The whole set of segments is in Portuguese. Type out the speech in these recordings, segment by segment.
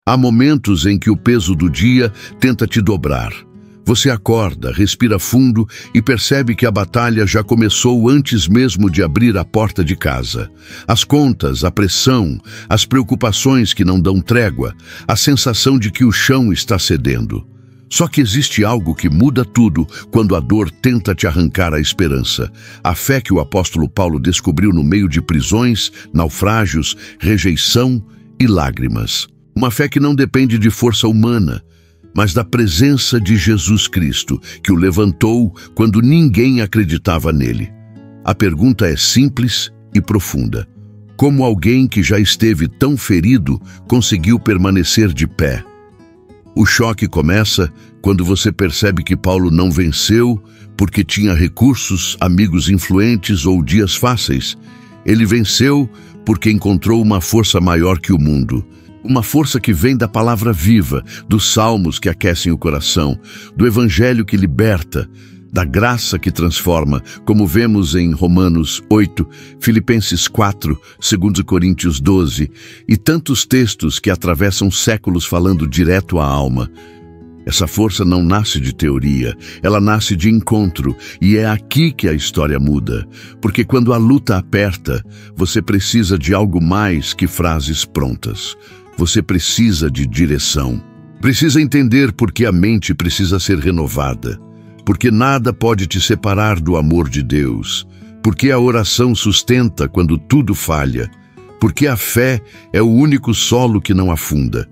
Há momentos em que o peso do dia tenta te dobrar. Você acorda, respira fundo e percebe que a batalha já começou antes mesmo de abrir a porta de casa. As contas, a pressão, as preocupações que não dão trégua, a sensação de que o chão está cedendo. Só que existe algo que muda tudo quando a dor tenta te arrancar a esperança. A fé que o apóstolo Paulo descobriu no meio de prisões, naufrágios, rejeição e lágrimas. Uma fé que não depende de força humana, mas da presença de Jesus Cristo, que o levantou quando ninguém acreditava nele. A pergunta é simples e profunda. Como alguém que já esteve tão ferido conseguiu permanecer de pé? O choque começa quando você percebe que Paulo não venceu porque tinha recursos, amigos influentes ou dias fáceis. Ele venceu porque encontrou uma força maior que o mundo. Uma força que vem da palavra viva, dos salmos que aquecem o coração, do evangelho que liberta, da graça que transforma, como vemos em Romanos 8, Filipenses 4, 2 Coríntios 12, e tantos textos que atravessam séculos falando direto à alma. Essa força não nasce de teoria, ela nasce de encontro, e é aqui que a história muda. Porque quando a luta aperta, você precisa de algo mais que frases prontas. Você precisa de direção. Precisa entender por que a mente precisa ser renovada. Porque nada pode te separar do amor de Deus. Porque a oração sustenta quando tudo falha. Porque a fé é o único solo que não afunda.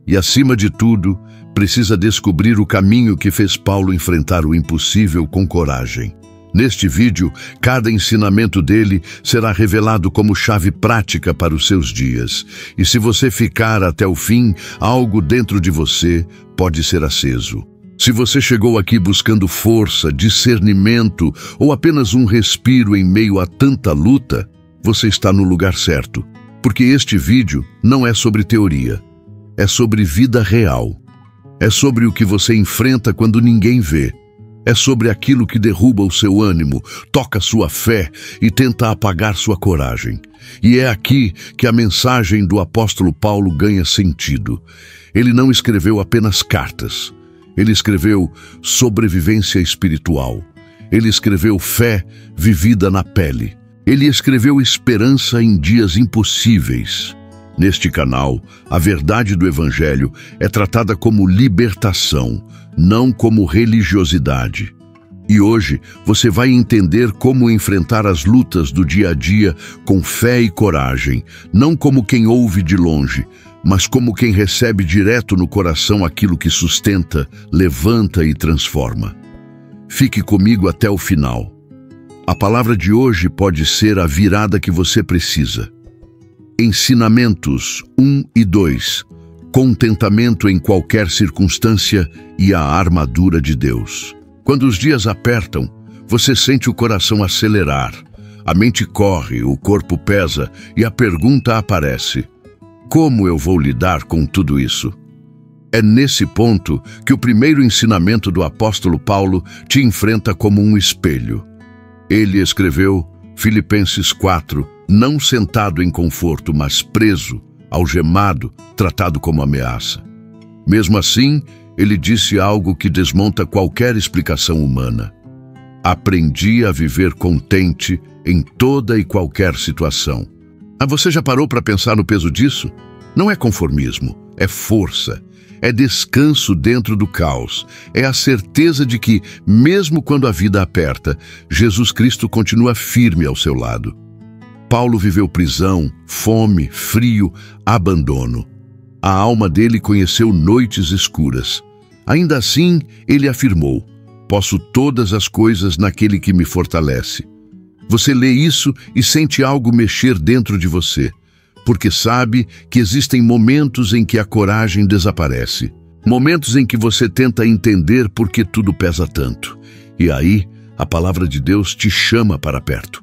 E, acima de tudo, precisa descobrir o caminho que fez Paulo enfrentar o impossível com coragem. Neste vídeo, cada ensinamento dele será revelado como chave prática para os seus dias. E se você ficar até o fim, algo dentro de você pode ser aceso. Se você chegou aqui buscando força, discernimento ou apenas um respiro em meio a tanta luta, você está no lugar certo. Porque este vídeo não é sobre teoria, é sobre vida real. É sobre o que você enfrenta quando ninguém vê. É sobre aquilo que derruba o seu ânimo, toca sua fé e tenta apagar sua coragem. E é aqui que a mensagem do apóstolo Paulo ganha sentido. Ele não escreveu apenas cartas. Ele escreveu sobrevivência espiritual. Ele escreveu fé vivida na pele. Ele escreveu esperança em dias impossíveis. Neste canal, a verdade do Evangelho é tratada como libertação, não como religiosidade. E hoje você vai entender como enfrentar as lutas do dia a dia com fé e coragem, não como quem ouve de longe, mas como quem recebe direto no coração aquilo que sustenta, levanta e transforma. Fique comigo até o final. A palavra de hoje pode ser a virada que você precisa. Ensinamentos 1 e 2. Contentamento em qualquer circunstância e a armadura de Deus. Quando os dias apertam, você sente o coração acelerar. A mente corre, o corpo pesa e a pergunta aparece: como eu vou lidar com tudo isso? É nesse ponto que o primeiro ensinamento do apóstolo Paulo te enfrenta como um espelho. Ele escreveu Filipenses 4, não sentado em conforto, mas preso, algemado, tratado como ameaça. Mesmo assim, ele disse algo que desmonta qualquer explicação humana. Aprendi a viver contente em toda e qualquer situação. Você já parou para pensar no peso disso? Não é conformismo, é força. É descanso dentro do caos. É a certeza de que, mesmo quando a vida aperta, Jesus Cristo continua firme ao seu lado. Paulo viveu prisão, fome, frio, abandono. A alma dele conheceu noites escuras. Ainda assim, ele afirmou: posso todas as coisas naquele que me fortalece. Você lê isso e sente algo mexer dentro de você, porque sabe que existem momentos em que a coragem desaparece. Momentos em que você tenta entender por que tudo pesa tanto. E aí, a palavra de Deus te chama para perto.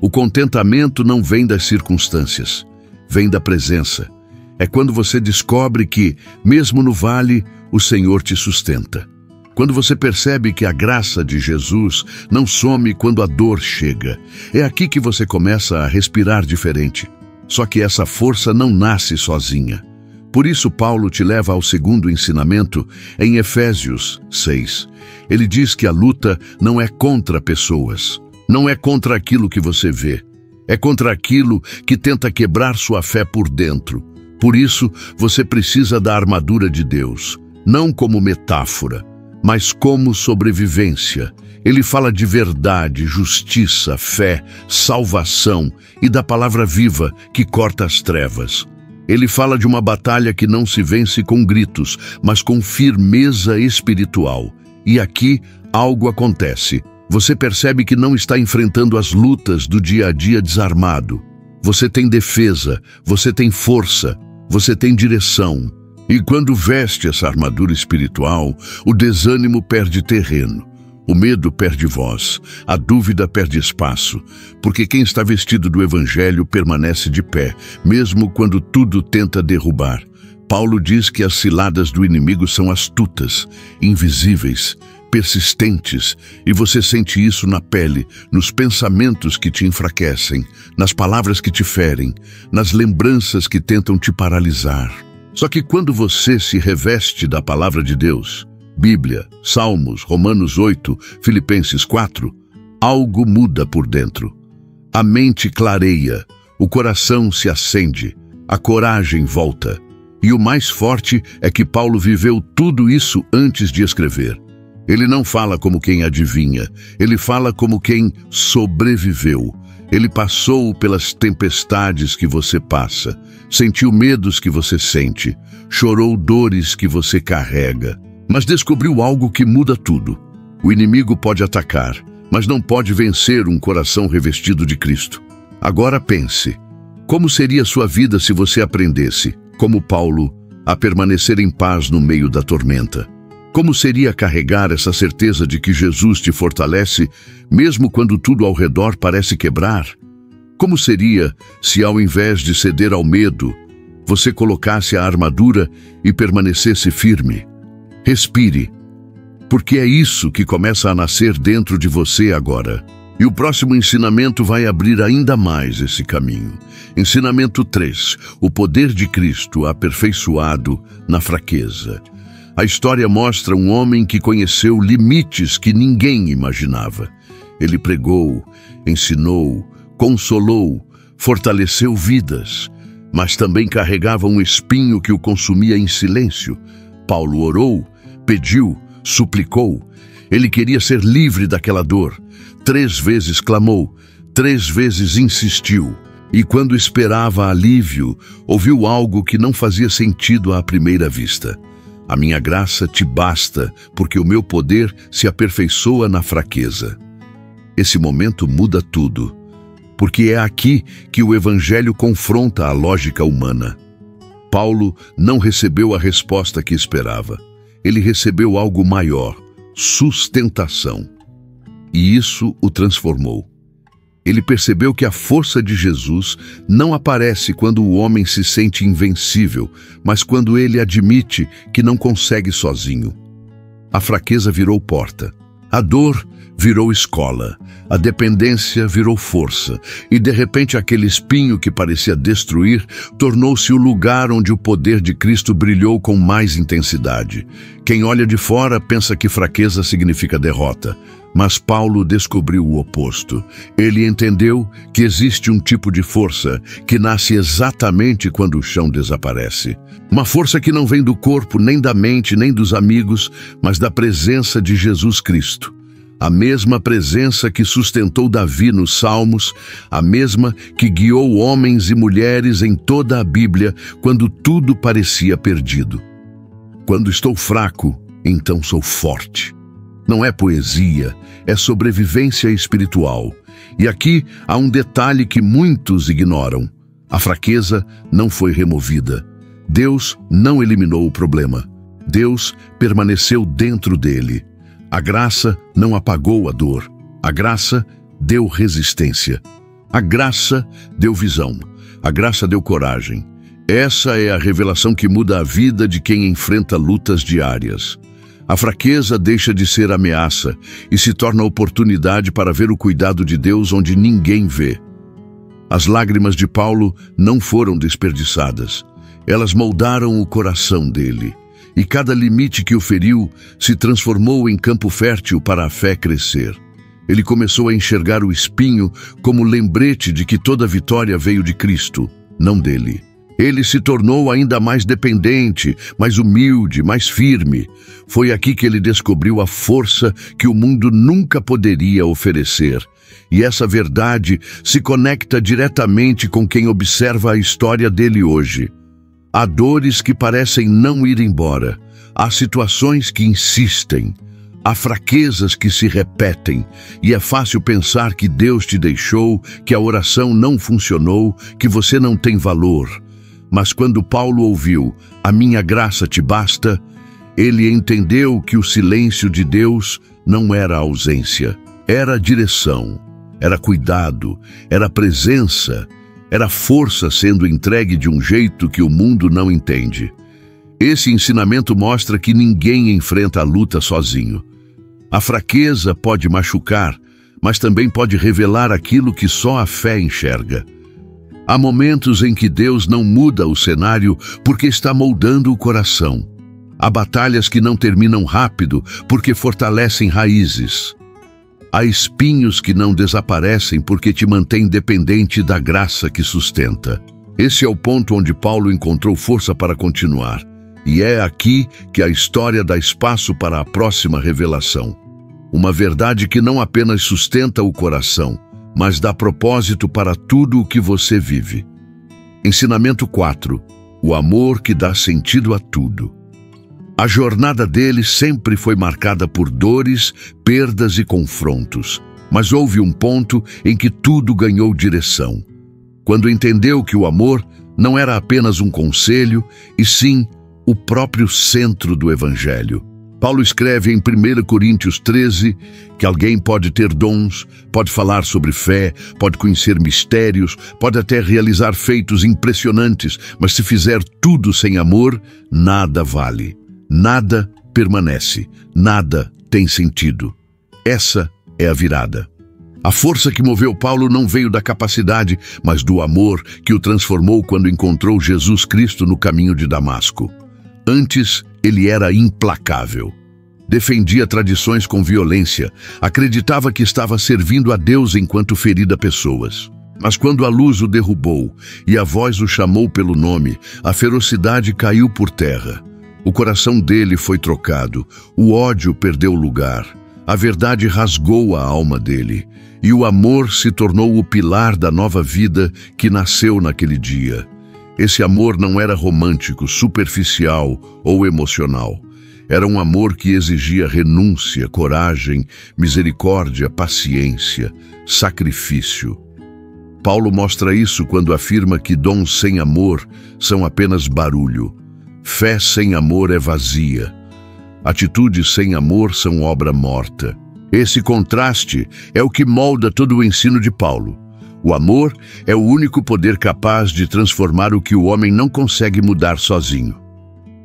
O contentamento não vem das circunstâncias, vem da presença. É quando você descobre que, mesmo no vale, o Senhor te sustenta. Quando você percebe que a graça de Jesus não some quando a dor chega. É aqui que você começa a respirar diferente. Só que essa força não nasce sozinha. Por isso Paulo te leva ao segundo ensinamento em Efésios 6. Ele diz que a luta não é contra pessoas, não é contra aquilo que você vê, é contra aquilo que tenta quebrar sua fé por dentro. Por isso, você precisa da armadura de Deus, não como metáfora, mas como sobrevivência. Ele fala de verdade, justiça, fé, salvação e da palavra viva que corta as trevas. Ele fala de uma batalha que não se vence com gritos, mas com firmeza espiritual. E aqui algo acontece. Você percebe que não está enfrentando as lutas do dia a dia desarmado. Você tem defesa, você tem força, você tem direção. E quando veste essa armadura espiritual, o desânimo perde terreno. O medo perde voz, a dúvida perde espaço, porque quem está vestido do Evangelho permanece de pé, mesmo quando tudo tenta derrubar. Paulo diz que as ciladas do inimigo são astutas, invisíveis, persistentes, e você sente isso na pele, nos pensamentos que te enfraquecem, nas palavras que te ferem, nas lembranças que tentam te paralisar. Só que quando você se reveste da palavra de Deus, Bíblia, Salmos, Romanos 8, Filipenses 4, algo muda por dentro. A mente clareia, o coração se acende, a coragem volta. E o mais forte é que Paulo viveu tudo isso antes de escrever. Ele não fala como quem adivinha, ele fala como quem sobreviveu. Ele passou pelas tempestades que você passa, sentiu medos que você sente, chorou dores que você carrega. Mas descobriu algo que muda tudo. O inimigo pode atacar, mas não pode vencer um coração revestido de Cristo. Agora pense, como seria sua vida se você aprendesse, como Paulo, a permanecer em paz no meio da tormenta? Como seria carregar essa certeza de que Jesus te fortalece, mesmo quando tudo ao redor parece quebrar? Como seria se, ao invés de ceder ao medo, você colocasse a armadura e permanecesse firme? Respire, porque é isso que começa a nascer dentro de você agora. E o próximo ensinamento vai abrir ainda mais esse caminho. Ensinamento 3. O poder de Cristo aperfeiçoado na fraqueza. A história mostra um homem que conheceu limites que ninguém imaginava. Ele pregou, ensinou, consolou, fortaleceu vidas, mas também carregava um espinho que o consumia em silêncio. Paulo orou, pediu, suplicou. Ele queria ser livre daquela dor. 3 vezes clamou, 3 vezes insistiu. E quando esperava alívio, ouviu algo que não fazia sentido à primeira vista. A minha graça te basta, porque o meu poder se aperfeiçoa na fraqueza. Esse momento muda tudo, porque é aqui que o Evangelho confronta a lógica humana. Paulo não recebeu a resposta que esperava. Ele recebeu algo maior, sustentação. E isso o transformou. Ele percebeu que a força de Jesus não aparece quando o homem se sente invencível, mas quando ele admite que não consegue sozinho. A fraqueza virou porta. A dor virou escola, a dependência virou força, e de repente aquele espinho que parecia destruir tornou-se o lugar onde o poder de Cristo brilhou com mais intensidade. Quem olha de fora pensa que fraqueza significa derrota, mas Paulo descobriu o oposto. Ele entendeu que existe um tipo de força que nasce exatamente quando o chão desaparece. Uma força que não vem do corpo, nem da mente, nem dos amigos, mas da presença de Jesus Cristo. A mesma presença que sustentou Davi nos Salmos, a mesma que guiou homens e mulheres em toda a Bíblia quando tudo parecia perdido. Quando estou fraco, então sou forte. Não é poesia, é sobrevivência espiritual. E aqui há um detalhe que muitos ignoram. A fraqueza não foi removida. Deus não eliminou o problema. Deus permaneceu dentro dele. A graça não apagou a dor. A graça deu resistência. A graça deu visão. A graça deu coragem. Essa é a revelação que muda a vida de quem enfrenta lutas diárias. A fraqueza deixa de ser ameaça e se torna oportunidade para ver o cuidado de Deus onde ninguém vê. As lágrimas de Paulo não foram desperdiçadas. Elas moldaram o coração dele, e cada limite que o feriu se transformou em campo fértil para a fé crescer. Ele começou a enxergar o espinho como lembrete de que toda vitória veio de Cristo, não dele. Ele se tornou ainda mais dependente, mais humilde, mais firme. Foi aqui que ele descobriu a força que o mundo nunca poderia oferecer. E essa verdade se conecta diretamente com quem observa a história dele hoje. Há dores que parecem não ir embora. Há situações que insistem. Há fraquezas que se repetem, e é fácil pensar que Deus te deixou, que a oração não funcionou, que você não tem valor. Mas quando Paulo ouviu, "A minha graça te basta", ele entendeu que o silêncio de Deus não era ausência, era direção, era cuidado, era presença, era força sendo entregue de um jeito que o mundo não entende. Esse ensinamento mostra que ninguém enfrenta a luta sozinho. A fraqueza pode machucar, mas também pode revelar aquilo que só a fé enxerga. Há momentos em que Deus não muda o cenário porque está moldando o coração. Há batalhas que não terminam rápido porque fortalecem raízes. Há espinhos que não desaparecem porque te mantêm dependente da graça que sustenta. Esse é o ponto onde Paulo encontrou força para continuar. E é aqui que a história dá espaço para a próxima revelação. Uma verdade que não apenas sustenta o coração, mas dá propósito para tudo o que você vive. Ensinamento 4. O amor que dá sentido a tudo. A jornada dele sempre foi marcada por dores, perdas e confrontos, mas houve um ponto em que tudo ganhou direção. Quando entendeu que o amor não era apenas um conselho, e sim o próprio centro do Evangelho. Paulo escreve em 1 Coríntios 13 que alguém pode ter dons, pode falar sobre fé, pode conhecer mistérios, pode até realizar feitos impressionantes, mas se fizer tudo sem amor, nada vale, nada permanece, nada tem sentido. Essa é a virada. A força que moveu Paulo não veio da capacidade, mas do amor que o transformou quando encontrou Jesus Cristo no caminho de Damasco. Antes, ele era implacável. Defendia tradições com violência, acreditava que estava servindo a Deus enquanto feria pessoas. Mas quando a luz o derrubou e a voz o chamou pelo nome, a ferocidade caiu por terra. O coração dele foi trocado, o ódio perdeu lugar, a verdade rasgou a alma dele, e o amor se tornou o pilar da nova vida que nasceu naquele dia. Esse amor não era romântico, superficial ou emocional. Era um amor que exigia renúncia, coragem, misericórdia, paciência, sacrifício. Paulo mostra isso quando afirma que dons sem amor são apenas barulho. Fé sem amor é vazia. Atitudes sem amor são obra morta. Esse contraste é o que molda todo o ensino de Paulo. O amor é o único poder capaz de transformar o que o homem não consegue mudar sozinho.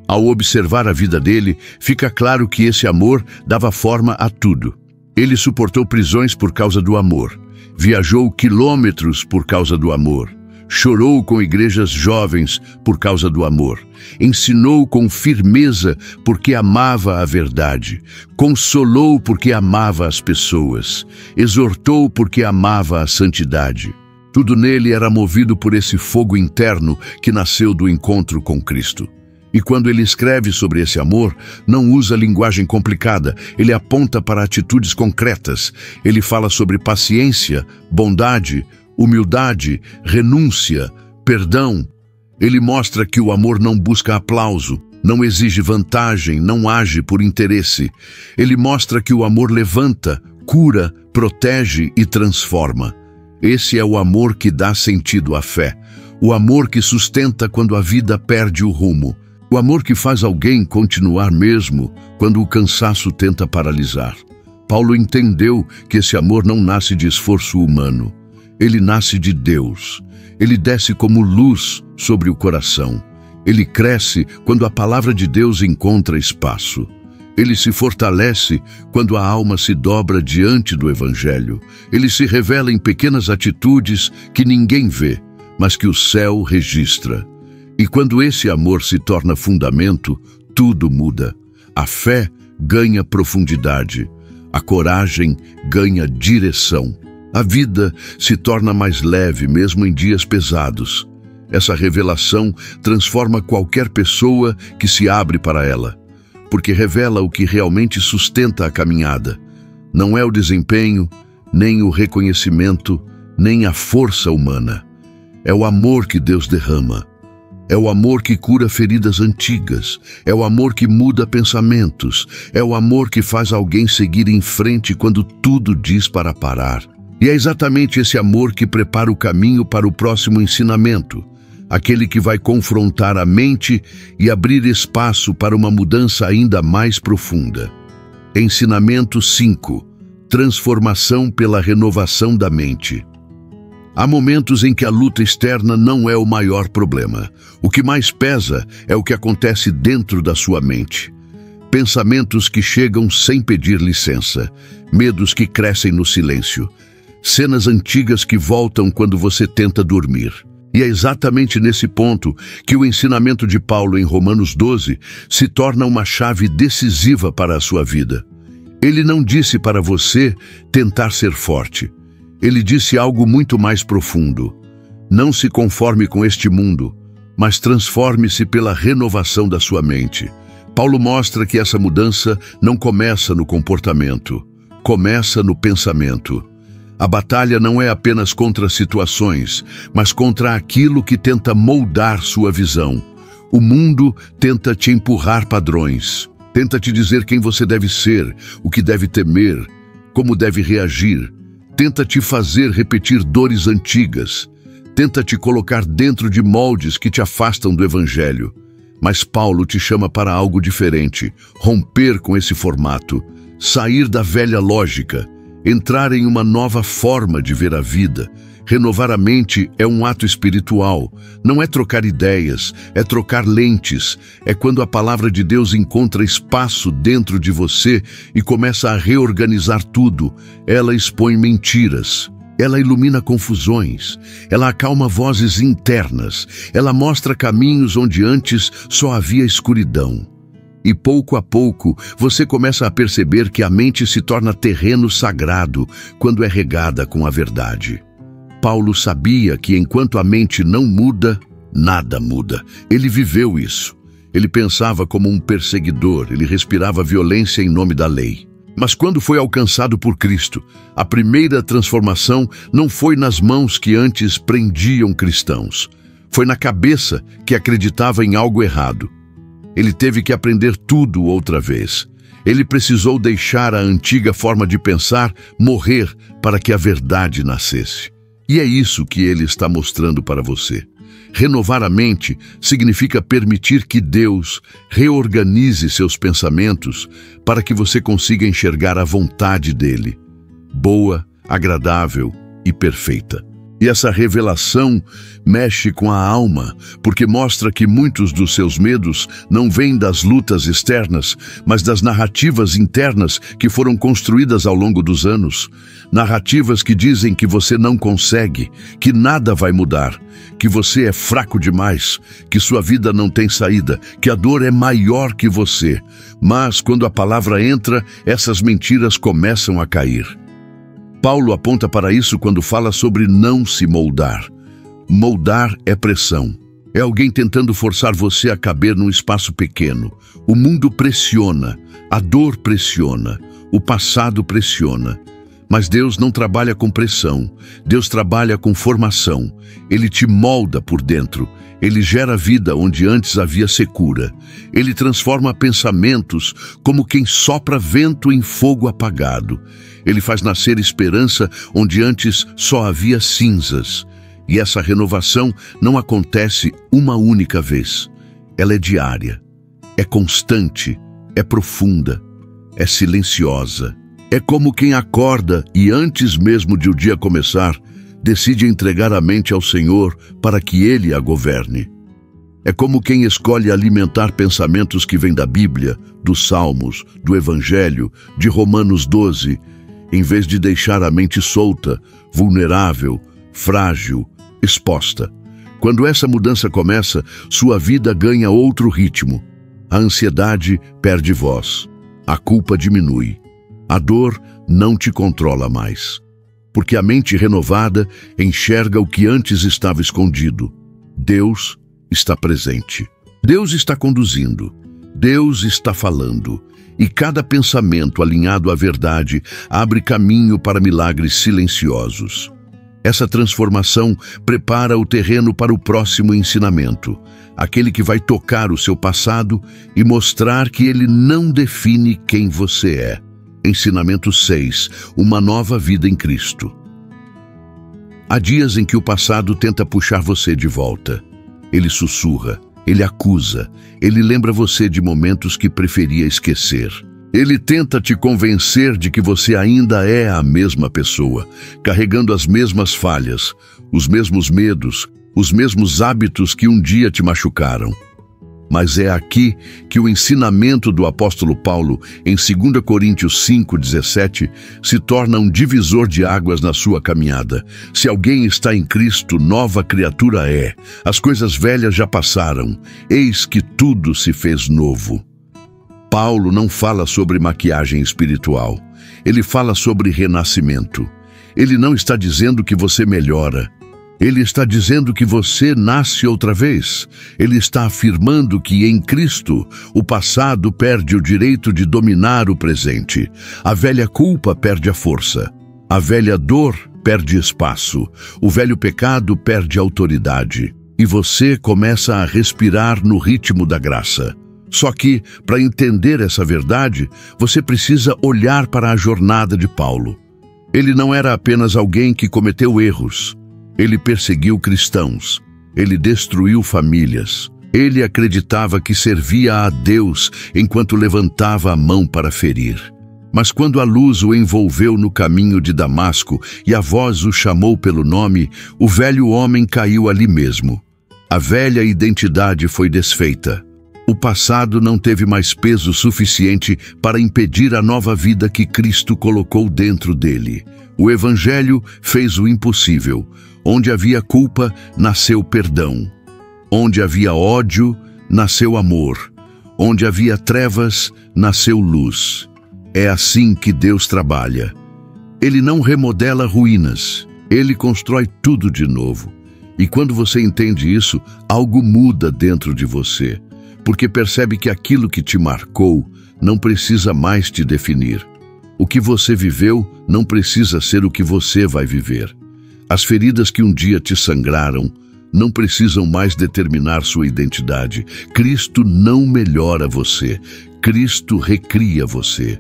Ao observar a vida dele, fica claro que esse amor dava forma a tudo. Ele suportou prisões por causa do amor, viajou quilômetros por causa do amor, chorou com igrejas jovens por causa do amor, ensinou com firmeza porque amava a verdade, consolou porque amava as pessoas, exortou porque amava a santidade. Tudo nele era movido por esse fogo interno que nasceu do encontro com Cristo. E quando ele escreve sobre esse amor, não usa linguagem complicada, ele aponta para atitudes concretas. Ele fala sobre paciência, bondade, humildade, renúncia, perdão. Ele mostra que o amor não busca aplauso, não exige vantagem, não age por interesse. Ele mostra que o amor levanta, cura, protege e transforma. Esse é o amor que dá sentido à fé, o amor que sustenta quando a vida perde o rumo. O amor que faz alguém continuar mesmo quando o cansaço tenta paralisar. Paulo entendeu que esse amor não nasce de esforço humano. Ele nasce de Deus. Ele desce como luz sobre o coração. Ele cresce quando a palavra de Deus encontra espaço. Ele se fortalece quando a alma se dobra diante do Evangelho. Ele se revela em pequenas atitudes que ninguém vê, mas que o céu registra. E quando esse amor se torna fundamento, tudo muda. A fé ganha profundidade, a coragem ganha direção. A vida se torna mais leve mesmo em dias pesados. Essa revelação transforma qualquer pessoa que se abre para ela, porque revela o que realmente sustenta a caminhada. Não é o desempenho, nem o reconhecimento, nem a força humana. É o amor que Deus derrama. É o amor que cura feridas antigas. É o amor que muda pensamentos. É o amor que faz alguém seguir em frente quando tudo diz para parar. E é exatamente esse amor que prepara o caminho para o próximo ensinamento, aquele que vai confrontar a mente e abrir espaço para uma mudança ainda mais profunda. Ensinamento 5. Transformação pela renovação da mente. Há momentos em que a luta externa não é o maior problema. O que mais pesa é o que acontece dentro da sua mente. Pensamentos que chegam sem pedir licença, medos que crescem no silêncio, cenas antigas que voltam quando você tenta dormir. E é exatamente nesse ponto que o ensinamento de Paulo em Romanos 12 se torna uma chave decisiva para a sua vida. Ele não disse para você tentar ser forte. Ele disse algo muito mais profundo. Não se conforme com este mundo, mas transforme-se pela renovação da sua mente. Paulo mostra que essa mudança não começa no comportamento, começa no pensamento. A batalha não é apenas contra situações, mas contra aquilo que tenta moldar sua visão. O mundo tenta te empurrar padrões, tenta te dizer quem você deve ser, o que deve temer, como deve reagir. Tenta te fazer repetir dores antigas. Tenta te colocar dentro de moldes que te afastam do Evangelho. Mas Paulo te chama para algo diferente, romper com esse formato, sair da velha lógica, entrar em uma nova forma de ver a vida. Renovar a mente é um ato espiritual, não é trocar ideias, é trocar lentes. É quando a palavra de Deus encontra espaço dentro de você e começa a reorganizar tudo. Ela expõe mentiras, ela ilumina confusões, ela acalma vozes internas, ela mostra caminhos onde antes só havia escuridão. E pouco a pouco, você começa a perceber que a mente se torna terreno sagrado quando é regada com a verdade. Paulo sabia que enquanto a mente não muda, nada muda. Ele viveu isso. Ele pensava como um perseguidor, ele respirava violência em nome da lei. Mas quando foi alcançado por Cristo, a primeira transformação não foi nas mãos que antes prendiam cristãos. Foi na cabeça que acreditava em algo errado. Ele teve que aprender tudo outra vez. Ele precisou deixar a antiga forma de pensar morrer para que a verdade nascesse. E é isso que ele está mostrando para você. Renovar a mente significa permitir que Deus reorganize seus pensamentos para que você consiga enxergar a vontade dele, boa, agradável e perfeita. E essa revelação mexe com a alma, porque mostra que muitos dos seus medos não vêm das lutas externas, mas das narrativas internas que foram construídas ao longo dos anos. Narrativas que dizem que você não consegue, que nada vai mudar, que você é fraco demais, que sua vida não tem saída, que a dor é maior que você. Mas quando a palavra entra, essas mentiras começam a cair. Paulo aponta para isso quando fala sobre não se moldar. Moldar é pressão. É alguém tentando forçar você a caber num espaço pequeno. O mundo pressiona, a dor pressiona, o passado pressiona. Mas Deus não trabalha com pressão. Deus trabalha com formação. Ele te molda por dentro. Ele gera vida onde antes havia secura. Ele transforma pensamentos como quem sopra vento em fogo apagado. Ele faz nascer esperança onde antes só havia cinzas. E essa renovação não acontece uma única vez. Ela é diária, é constante, é profunda, é silenciosa. É como quem acorda e antes mesmo de o dia começar, decide entregar a mente ao Senhor para que Ele a governe. É como quem escolhe alimentar pensamentos que vêm da Bíblia, dos Salmos, do Evangelho, de Romanos 12, em vez de deixar a mente solta, vulnerável, frágil, exposta. Quando essa mudança começa, sua vida ganha outro ritmo. A ansiedade perde voz. A culpa diminui. A dor não te controla mais. Porque a mente renovada enxerga o que antes estava escondido. Deus está presente. Deus está conduzindo. Deus está falando. E cada pensamento alinhado à verdade abre caminho para milagres silenciosos. Essa transformação prepara o terreno para o próximo ensinamento, aquele que vai tocar o seu passado e mostrar que ele não define quem você é. Ensinamento 6. Uma nova vida em Cristo. Há dias em que o passado tenta puxar você de volta. Ele sussurra, ele acusa, ele lembra você de momentos que preferia esquecer. Ele tenta te convencer de que você ainda é a mesma pessoa, carregando as mesmas falhas, os mesmos medos, os mesmos hábitos que um dia te machucaram. Mas é aqui que o ensinamento do apóstolo Paulo, em 2 Coríntios 5:17, se torna um divisor de águas na sua caminhada. Se alguém está em Cristo, nova criatura é. As coisas velhas já passaram, eis que tudo se fez novo. Paulo não fala sobre maquiagem espiritual. Ele fala sobre renascimento. Ele não está dizendo que você melhora. Ele está dizendo que você nasce outra vez. Ele está afirmando que em Cristo o passado perde o direito de dominar o presente. A velha culpa perde a força. A velha dor perde espaço. O velho pecado perde autoridade. E você começa a respirar no ritmo da graça. Só que, para entender essa verdade, você precisa olhar para a jornada de Paulo. Ele não era apenas alguém que cometeu erros. Ele perseguiu cristãos. Ele destruiu famílias. Ele acreditava que servia a Deus enquanto levantava a mão para ferir. Mas quando a luz o envolveu no caminho de Damasco e a voz o chamou pelo nome, o velho homem caiu ali mesmo. A velha identidade foi desfeita. O passado não teve mais peso suficiente para impedir a nova vida que Cristo colocou dentro dele. O Evangelho fez o impossível. Onde havia culpa, nasceu perdão. Onde havia ódio, nasceu amor. Onde havia trevas, nasceu luz. É assim que Deus trabalha. Ele não remodela ruínas. Ele constrói tudo de novo. E quando você entende isso, algo muda dentro de você. Porque percebe que aquilo que te marcou não precisa mais te definir. O que você viveu não precisa ser o que você vai viver. As feridas que um dia te sangraram não precisam mais determinar sua identidade. Cristo não melhora você. Cristo recria você.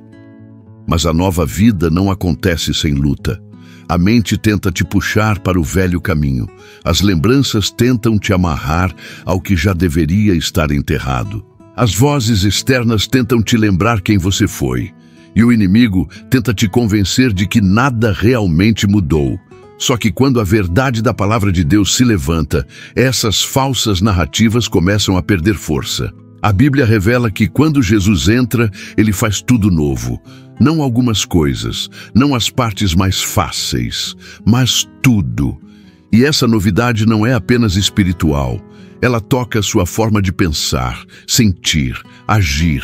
Mas a nova vida não acontece sem luta. A mente tenta te puxar para o velho caminho. As lembranças tentam te amarrar ao que já deveria estar enterrado. As vozes externas tentam te lembrar quem você foi. E o inimigo tenta te convencer de que nada realmente mudou. Só que quando a verdade da palavra de Deus se levanta, essas falsas narrativas começam a perder força. A Bíblia revela que quando Jesus entra, ele faz tudo novo. Não algumas coisas, não as partes mais fáceis, mas tudo. E essa novidade não é apenas espiritual. Ela toca a sua forma de pensar, sentir, agir.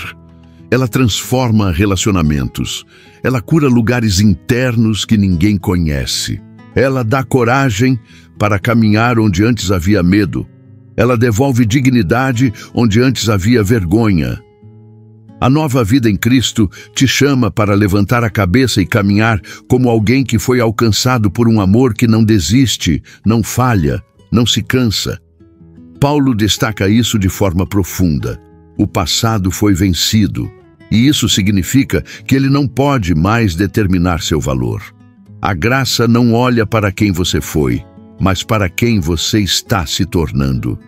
Ela transforma relacionamentos. Ela cura lugares internos que ninguém conhece. Ela dá coragem para caminhar onde antes havia medo. Ela devolve dignidade onde antes havia vergonha. A nova vida em Cristo te chama para levantar a cabeça e caminhar como alguém que foi alcançado por um amor que não desiste, não falha, não se cansa. Paulo destaca isso de forma profunda. O passado foi vencido, e isso significa que ele não pode mais determinar seu valor. A graça não olha para quem você foi, mas para quem você está se tornando.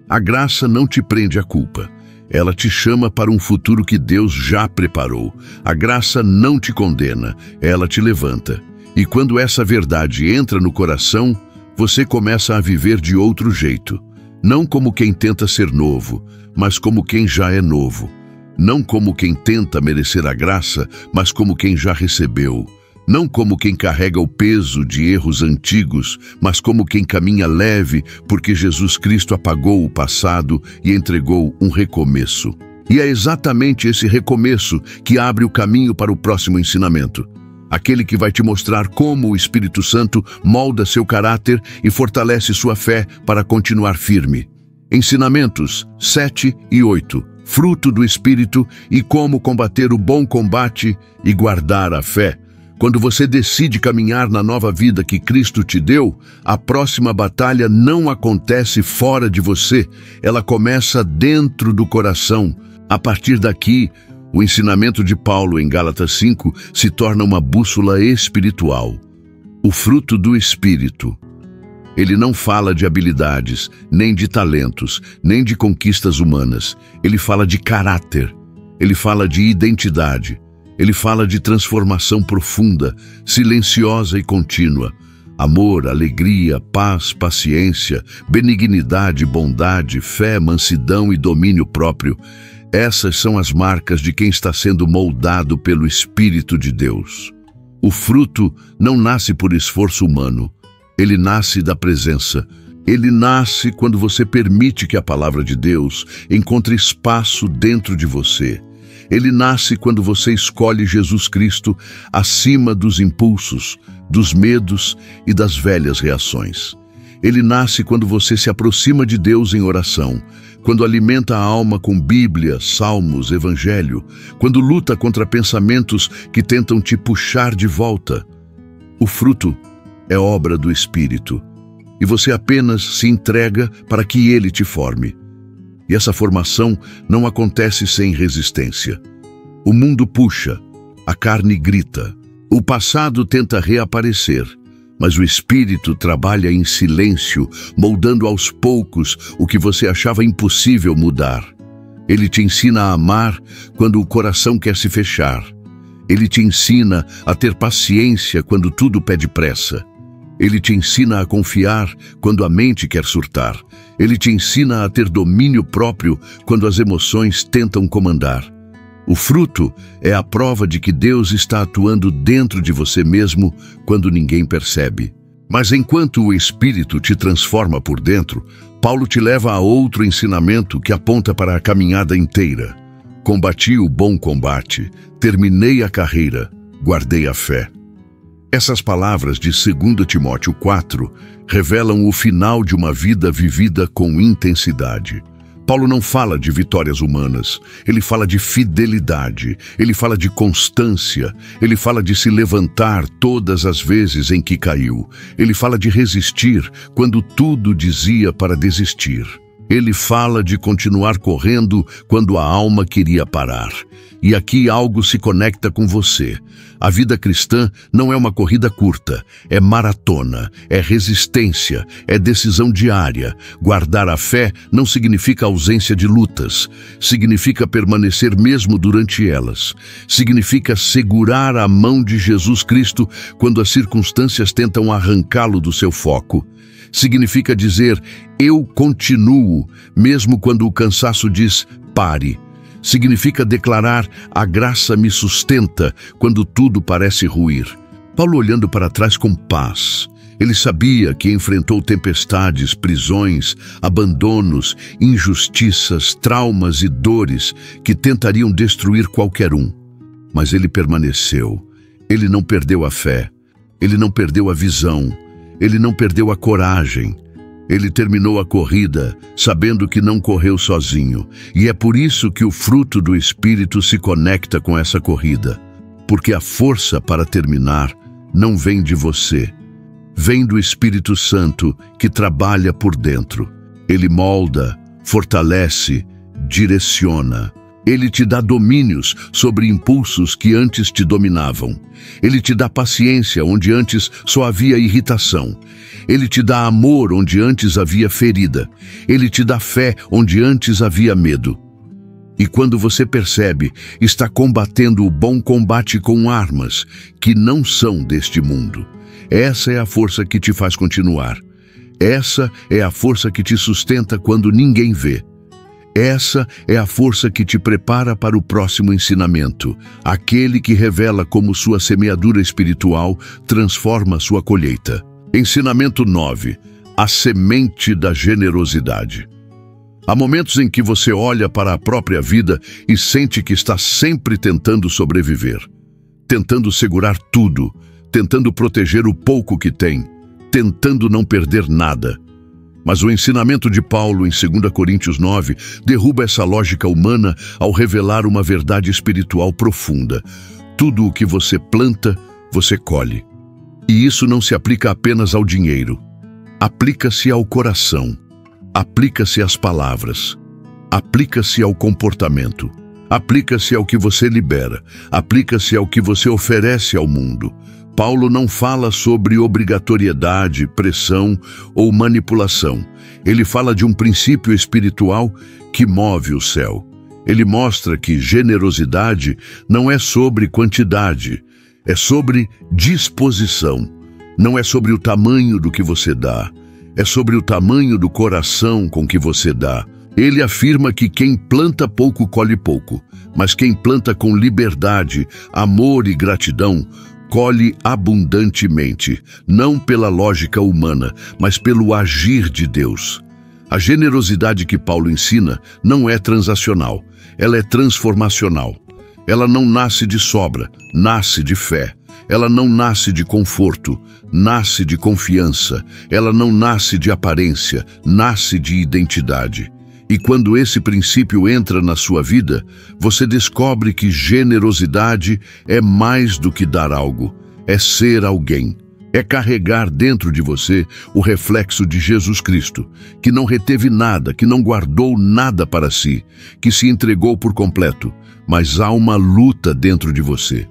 A graça não te prende à culpa. Ela te chama para um futuro que Deus já preparou. A graça não te condena, ela te levanta. E quando essa verdade entra no coração, você começa a viver de outro jeito. Não como quem tenta ser novo, mas como quem já é novo. Não como quem tenta merecer a graça, mas como quem já recebeu. Não como quem carrega o peso de erros antigos, mas como quem caminha leve, porque Jesus Cristo apagou o passado e entregou um recomeço. E é exatamente esse recomeço que abre o caminho para o próximo ensinamento. Aquele que vai te mostrar como o Espírito Santo molda seu caráter e fortalece sua fé para continuar firme. Ensinamentos 7 e 8. Fruto do Espírito e como combater o bom combate e guardar a fé. Quando você decide caminhar na nova vida que Cristo te deu, a próxima batalha não acontece fora de você, ela começa dentro do coração. A partir daqui, o ensinamento de Paulo em Gálatas 5 se torna uma bússola espiritual. O fruto do Espírito. Ele não fala de habilidades, nem de talentos, nem de conquistas humanas. Ele fala de caráter. Ele fala de identidade. Ele fala de transformação profunda, silenciosa e contínua. Amor, alegria, paz, paciência, benignidade, bondade, fé, mansidão e domínio próprio. Essas são as marcas de quem está sendo moldado pelo Espírito de Deus. O fruto não nasce por esforço humano. Ele nasce da presença. Ele nasce quando você permite que a palavra de Deus encontre espaço dentro de você. Ele nasce quando você escolhe Jesus Cristo acima dos impulsos, dos medos e das velhas reações. Ele nasce quando você se aproxima de Deus em oração, quando alimenta a alma com Bíblia, Salmos, Evangelho, quando luta contra pensamentos que tentam te puxar de volta. O fruto é obra do Espírito, e você apenas se entrega para que Ele te forme. E essa formação não acontece sem resistência. O mundo puxa, a carne grita, o passado tenta reaparecer, mas o Espírito trabalha em silêncio, moldando aos poucos o que você achava impossível mudar. Ele te ensina a amar quando o coração quer se fechar. Ele te ensina a ter paciência quando tudo pede pressa. Ele te ensina a confiar quando a mente quer surtar. Ele te ensina a ter domínio próprio quando as emoções tentam comandar. O fruto é a prova de que Deus está atuando dentro de você mesmo quando ninguém percebe. Mas enquanto o Espírito te transforma por dentro, Paulo te leva a outro ensinamento que aponta para a caminhada inteira. Combati o bom combate, terminei a carreira, guardei a fé. Essas palavras de 2 Timóteo 4 revelam o final de uma vida vivida com intensidade. Paulo não fala de vitórias humanas, ele fala de fidelidade, ele fala de constância, ele fala de se levantar todas as vezes em que caiu, ele fala de resistir quando tudo dizia para desistir. Ele fala de continuar correndo quando a alma queria parar. E aqui algo se conecta com você. A vida cristã não é uma corrida curta, é maratona, é resistência, é decisão diária. Guardar a fé não significa ausência de lutas, significa permanecer mesmo durante elas. Significa segurar a mão de Jesus Cristo quando as circunstâncias tentam arrancá-lo do seu foco. Significa dizer, eu continuo, mesmo quando o cansaço diz, pare. Significa declarar, a graça me sustenta, quando tudo parece ruir. Paulo olhando para trás com paz. Ele sabia que enfrentou tempestades, prisões, abandonos, injustiças, traumas e dores que tentariam destruir qualquer um. Mas ele permaneceu. Ele não perdeu a fé. Ele não perdeu a visão. Ele não perdeu a coragem. Ele terminou a corrida, sabendo que não correu sozinho. E é por isso que o fruto do Espírito se conecta com essa corrida. Porque a força para terminar não vem de você. Vem do Espírito Santo, que trabalha por dentro. Ele molda, fortalece, direciona. Ele te dá domínios sobre impulsos que antes te dominavam. Ele te dá paciência onde antes só havia irritação. Ele te dá amor onde antes havia ferida. Ele te dá fé onde antes havia medo. E quando você percebe, está combatendo o bom combate com armas que não são deste mundo. Essa é a força que te faz continuar. Essa é a força que te sustenta quando ninguém vê. Essa é a força que te prepara para o próximo ensinamento, aquele que revela como sua semeadura espiritual transforma sua colheita. Ensinamento 9. A semente da generosidade. Há momentos em que você olha para a própria vida e sente que está sempre tentando sobreviver, tentando segurar tudo, tentando proteger o pouco que tem, tentando não perder nada. Mas o ensinamento de Paulo em 2 Coríntios 9 derruba essa lógica humana ao revelar uma verdade espiritual profunda. Tudo o que você planta, você colhe. E isso não se aplica apenas ao dinheiro. Aplica-se ao coração. Aplica-se às palavras. Aplica-se ao comportamento. Aplica-se ao que você libera. Aplica-se ao que você oferece ao mundo. Paulo não fala sobre obrigatoriedade, pressão ou manipulação. Ele fala de um princípio espiritual que move o céu. Ele mostra que generosidade não é sobre quantidade, é sobre disposição. Não é sobre o tamanho do que você dá, é sobre o tamanho do coração com que você dá. Ele afirma que quem planta pouco colhe pouco, mas quem planta com liberdade, amor e gratidão, colhe abundantemente, não pela lógica humana, mas pelo agir de Deus. A generosidade que Paulo ensina não é transacional, ela é transformacional. Ela não nasce de sobra, nasce de fé. Ela não nasce de conforto, nasce de confiança. Ela não nasce de aparência, nasce de identidade. E quando esse princípio entra na sua vida, você descobre que generosidade é mais do que dar algo, é ser alguém. É carregar dentro de você o reflexo de Jesus Cristo, que não reteve nada, que não guardou nada para si, que se entregou por completo, mas há uma luta dentro de você.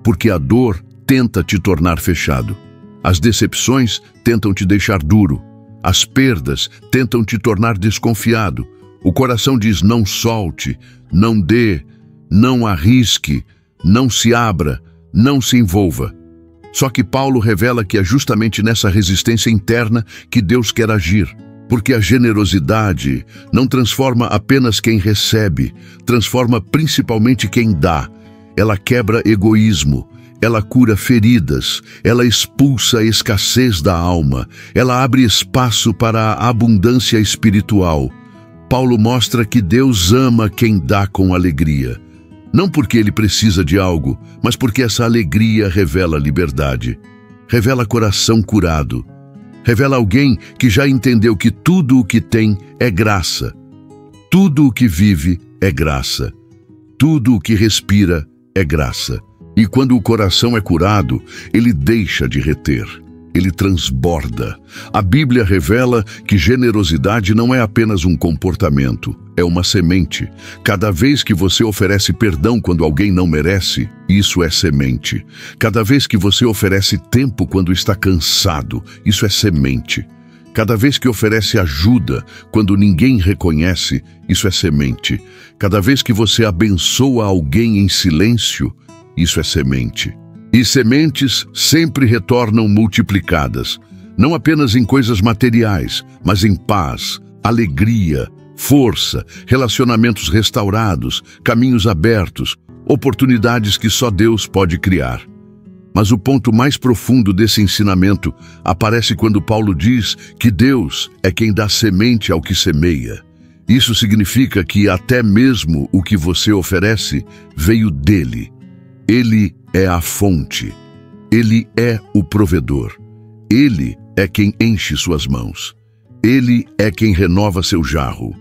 Porque a dor tenta te tornar fechado, as decepções tentam te deixar duro, as perdas tentam te tornar desconfiado. O coração diz: não solte, não dê, não arrisque, não se abra, não se envolva. Só que Paulo revela que é justamente nessa resistência interna que Deus quer agir. Porque a generosidade não transforma apenas quem recebe, transforma principalmente quem dá. Ela quebra egoísmo, ela cura feridas, ela expulsa a escassez da alma, ela abre espaço para a abundância espiritual. Paulo mostra que Deus ama quem dá com alegria. Não porque ele precisa de algo, mas porque essa alegria revela liberdade, revela coração curado, revela alguém que já entendeu que tudo o que tem é graça, tudo o que vive é graça, tudo o que respira é graça. E quando o coração é curado, ele deixa de reter. Ele transborda. A Bíblia revela que generosidade não é apenas um comportamento, é uma semente. Cada vez que você oferece perdão quando alguém não merece, isso é semente. Cada vez que você oferece tempo quando está cansado, isso é semente. Cada vez que oferece ajuda quando ninguém reconhece, isso é semente. Cada vez que você abençoa alguém em silêncio, isso é semente. E sementes sempre retornam multiplicadas, não apenas em coisas materiais, mas em paz, alegria, força, relacionamentos restaurados, caminhos abertos, oportunidades que só Deus pode criar. Mas o ponto mais profundo desse ensinamento aparece quando Paulo diz que Deus é quem dá semente ao que semeia. Isso significa que até mesmo o que você oferece veio dele. Ele é a fonte. Ele é o provedor. Ele é quem enche suas mãos. Ele é quem renova seu jarro.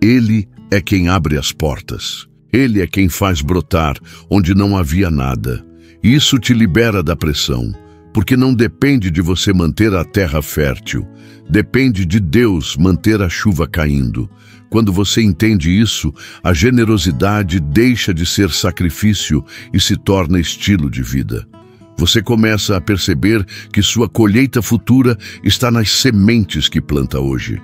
Ele é quem abre as portas. Ele é quem faz brotar onde não havia nada. Isso te libera da pressão, porque não depende de você manter a terra fértil. Depende de Deus manter a chuva caindo. Quando você entende isso, a generosidade deixa de ser sacrifício e se torna estilo de vida. Você começa a perceber que sua colheita futura está nas sementes que planta hoje.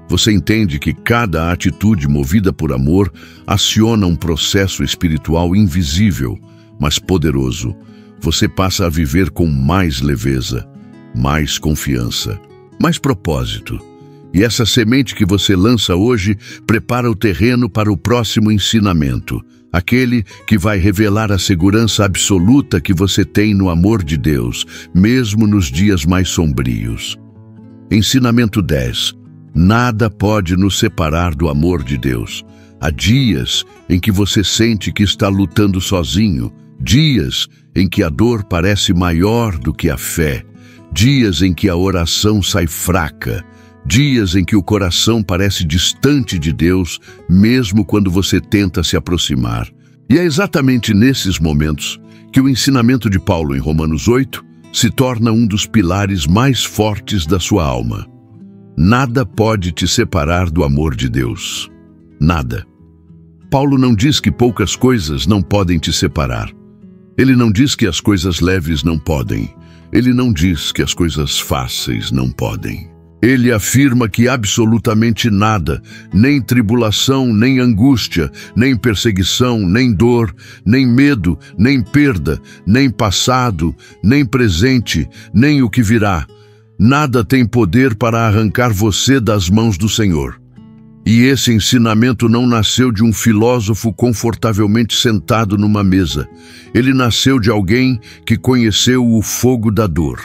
Você entende que cada atitude movida por amor aciona um processo espiritual invisível, mas poderoso. Você passa a viver com mais leveza, mais confiança, mais propósito. E essa semente que você lança hoje prepara o terreno para o próximo ensinamento, aquele que vai revelar a segurança absoluta que você tem no amor de Deus, mesmo nos dias mais sombrios. Ensinamento 10. Nada pode nos separar do amor de Deus. Há dias em que você sente que está lutando sozinho, dias em que a dor parece maior do que a fé, dias em que a oração sai fraca, dias em que o coração parece distante de Deus, mesmo quando você tenta se aproximar. E é exatamente nesses momentos que o ensinamento de Paulo em Romanos 8 se torna um dos pilares mais fortes da sua alma. Nada pode te separar do amor de Deus. Nada. Paulo não diz que poucas coisas não podem te separar. Ele não diz que as coisas leves não podem. Ele não diz que as coisas fáceis não podem. Ele afirma que absolutamente nada, nem tribulação, nem angústia, nem perseguição, nem dor, nem medo, nem perda, nem passado, nem presente, nem o que virá, nada tem poder para arrancar você das mãos do Senhor. E esse ensinamento não nasceu de um filósofo confortavelmente sentado numa mesa. Ele nasceu de alguém que conheceu o fogo da dor.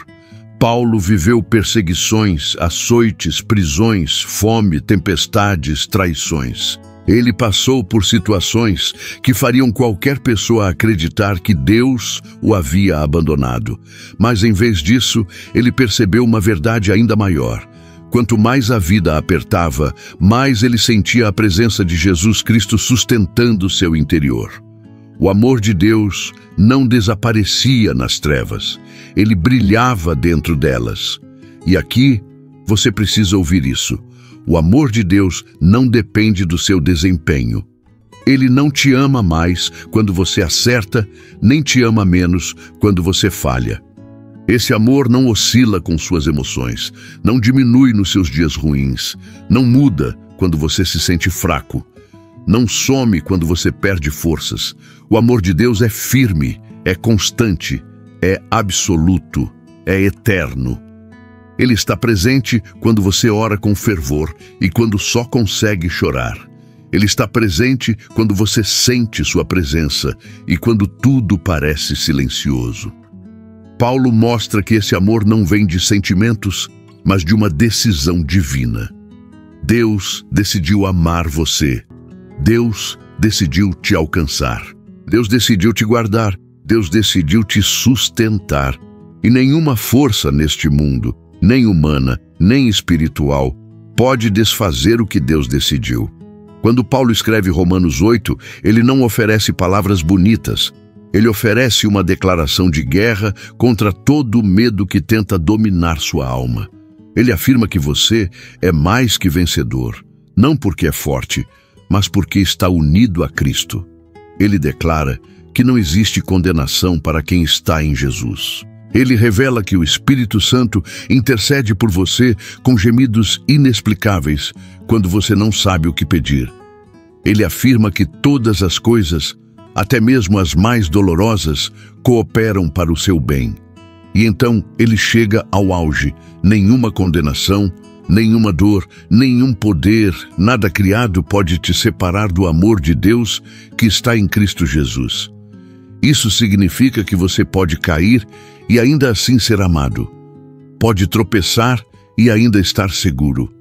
Paulo viveu perseguições, açoites, prisões, fome, tempestades, traições. Ele passou por situações que fariam qualquer pessoa acreditar que Deus o havia abandonado. Mas em vez disso, ele percebeu uma verdade ainda maior. Quanto mais a vida apertava, mais ele sentia a presença de Jesus Cristo sustentando seu interior. O amor de Deus não desaparecia nas trevas, ele brilhava dentro delas. E aqui você precisa ouvir isso. O amor de Deus não depende do seu desempenho. Ele não te ama mais quando você acerta, nem te ama menos quando você falha. Esse amor não oscila com suas emoções, não diminui nos seus dias ruins, não muda quando você se sente fraco, não some quando você perde forças. O amor de Deus é firme, é constante, é absoluto, é eterno. Ele está presente quando você ora com fervor e quando só consegue chorar. Ele está presente quando você sente sua presença e quando tudo parece silencioso. Paulo mostra que esse amor não vem de sentimentos, mas de uma decisão divina. Deus decidiu amar você. Deus decidiu te alcançar. Deus decidiu te guardar. Deus decidiu te sustentar. E nenhuma força neste mundo, nem humana, nem espiritual, pode desfazer o que Deus decidiu. Quando Paulo escreve Romanos 8, ele não oferece palavras bonitas. Ele oferece uma declaração de guerra contra todo o medo que tenta dominar sua alma. Ele afirma que você é mais que vencedor, não porque é forte, mas porque está unido a Cristo. Ele declara que não existe condenação para quem está em Jesus. Ele revela que o Espírito Santo intercede por você com gemidos inexplicáveis quando você não sabe o que pedir. Ele afirma que todas as coisas, até mesmo as mais dolorosas, cooperam para o seu bem. E então ele chega ao auge. Nenhuma condenação, nenhuma dor, nenhum poder, nada criado pode te separar do amor de Deus que está em Cristo Jesus. Isso significa que você pode cair e ainda assim ser amado. Pode tropeçar e ainda estar seguro.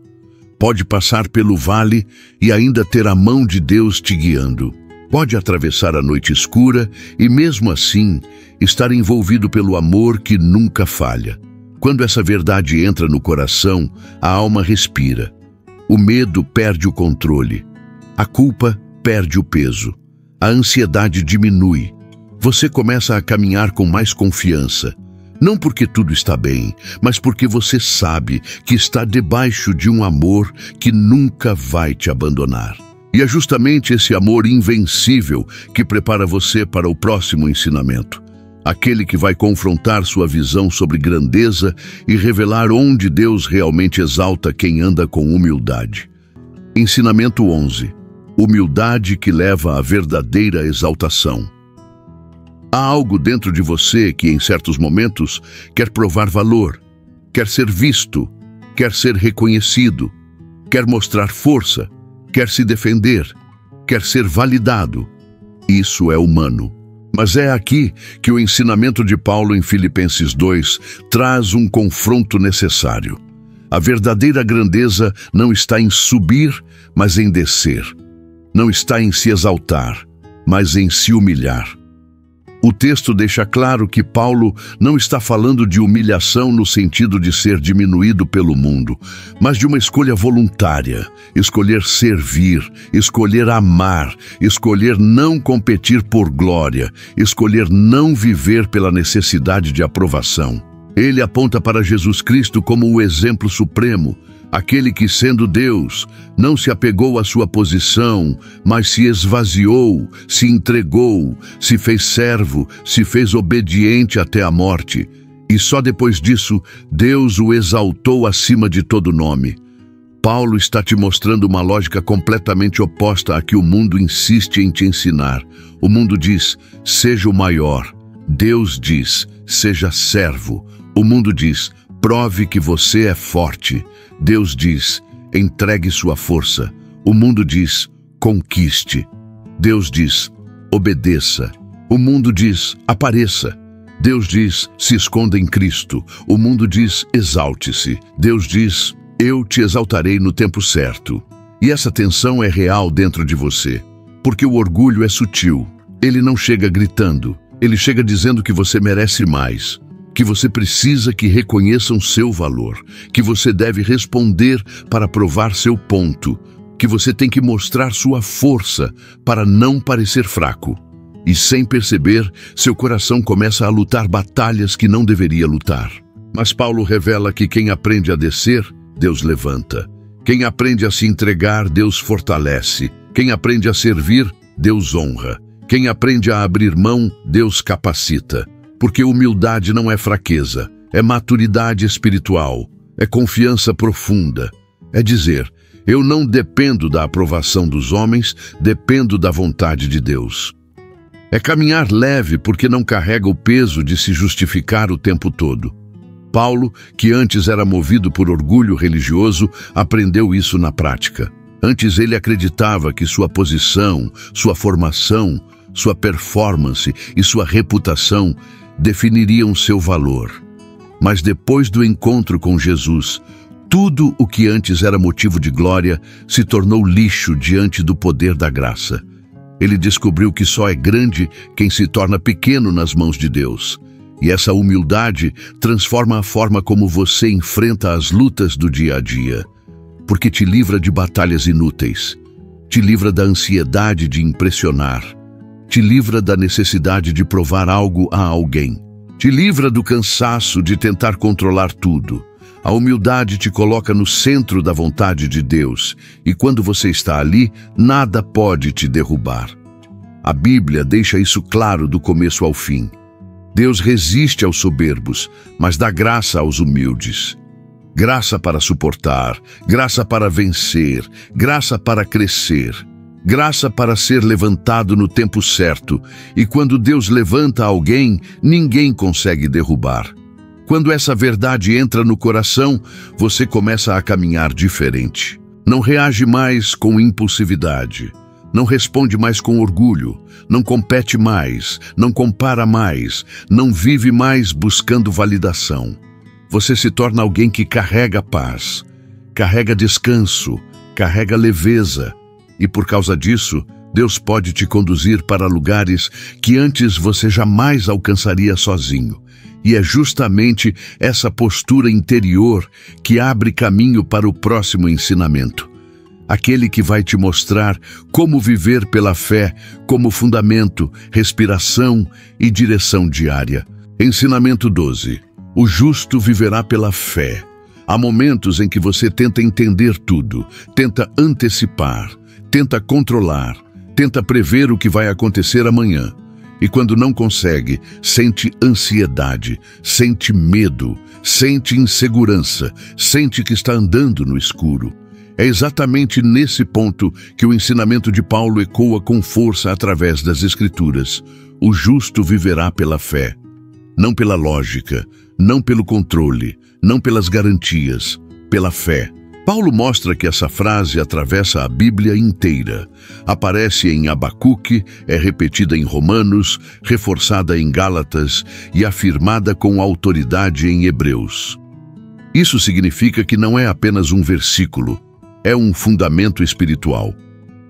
Pode passar pelo vale e ainda ter a mão de Deus te guiando. Pode atravessar a noite escura e, mesmo assim, estar envolvido pelo amor que nunca falha. Quando essa verdade entra no coração, a alma respira. O medo perde o controle. A culpa perde o peso. A ansiedade diminui. Você começa a caminhar com mais confiança. Não porque tudo está bem, mas porque você sabe que está debaixo de um amor que nunca vai te abandonar. E é justamente esse amor invencível que prepara você para o próximo ensinamento. Aquele que vai confrontar sua visão sobre grandeza e revelar onde Deus realmente exalta quem anda com humildade. Ensinamento 11. Humildade que leva à verdadeira exaltação. Há algo dentro de você que, em certos momentos, quer provar valor, quer ser visto, quer ser reconhecido. quer mostrar força, quer se defender, quer ser validado. Isso é humano. Mas é aqui que o ensinamento de Paulo em Filipenses 2 traz um confronto necessário. A verdadeira grandeza não está em subir, mas em descer. Não está em se exaltar, mas em se humilhar. O texto deixa claro que Paulo não está falando de humilhação no sentido de ser diminuído pelo mundo, mas de uma escolha voluntária, escolher servir, escolher amar, escolher não competir por glória, escolher não viver pela necessidade de aprovação. Ele aponta para Jesus Cristo como o exemplo supremo, aquele que, sendo Deus, não se apegou à sua posição, mas se esvaziou, se entregou, se fez servo, se fez obediente até a morte. E só depois disso, Deus o exaltou acima de todo nome. Paulo está te mostrando uma lógica completamente oposta à que o mundo insiste em te ensinar. O mundo diz, seja o maior. Deus diz, seja servo. O mundo diz, prove que você é forte. Deus diz, entregue sua força. O mundo diz, conquiste. Deus diz, obedeça. O mundo diz, apareça. Deus diz, se esconda em Cristo. O mundo diz, exalte-se. Deus diz, eu te exaltarei no tempo certo. E essa tensão é real dentro de você, porque o orgulho é sutil. Ele não chega gritando, ele chega dizendo que você merece mais, que você precisa que reconheçam seu valor, que você deve responder para provar seu ponto, que você tem que mostrar sua força para não parecer fraco. E sem perceber, seu coração começa a lutar batalhas que não deveria lutar. Mas Paulo revela que quem aprende a descer, Deus levanta. Quem aprende a se entregar, Deus fortalece. Quem aprende a servir, Deus honra. Quem aprende a abrir mão, Deus capacita. Porque humildade não é fraqueza, é maturidade espiritual, é confiança profunda. É dizer, eu não dependo da aprovação dos homens, dependo da vontade de Deus. É caminhar leve porque não carrega o peso de se justificar o tempo todo. Paulo, que antes era movido por orgulho religioso, aprendeu isso na prática. Antes ele acreditava que sua posição, sua formação, sua performance e sua reputação definiriam seu valor. Mas depois do encontro com Jesus, tudo o que antes era motivo de glória se tornou lixo diante do poder da graça. Ele descobriu que só é grande quem se torna pequeno nas mãos de Deus. E essa humildade transforma a forma como você enfrenta as lutas do dia a dia, porque te livra de batalhas inúteis, te livra da ansiedade de impressionar, te livra da necessidade de provar algo a alguém. Te livra do cansaço de tentar controlar tudo. A humildade te coloca no centro da vontade de Deus, e quando você está ali, nada pode te derrubar. A Bíblia deixa isso claro do começo ao fim. Deus resiste aos soberbos, mas dá graça aos humildes. Graça para suportar, graça para vencer, graça para crescer. Graça para ser levantado no tempo certo, e quando Deus levanta alguém, ninguém consegue derrubar. Quando essa verdade entra no coração, você começa a caminhar diferente. Não reage mais com impulsividade, não responde mais com orgulho, não compete mais, não compara mais, não vive mais buscando validação. Você se torna alguém que carrega paz, carrega descanso, carrega leveza. E por causa disso, Deus pode te conduzir para lugares que antes você jamais alcançaria sozinho. E é justamente essa postura interior que abre caminho para o próximo ensinamento. Aquele que vai te mostrar como viver pela fé como fundamento, respiração e direção diária. Ensinamento 12. O justo viverá pela fé. Há momentos em que você tenta entender tudo, tenta antecipar, tenta controlar, tenta prever o que vai acontecer amanhã. E quando não consegue, sente ansiedade, sente medo, sente insegurança, sente que está andando no escuro. É exatamente nesse ponto que o ensinamento de Paulo ecoa com força através das Escrituras. O justo viverá pela fé, não pela lógica, não pelo controle, não pelas garantias, pela fé. Paulo mostra que essa frase atravessa a Bíblia inteira. Aparece em Abacuque, é repetida em Romanos, reforçada em Gálatas e afirmada com autoridade em Hebreus. Isso significa que não é apenas um versículo, é um fundamento espiritual.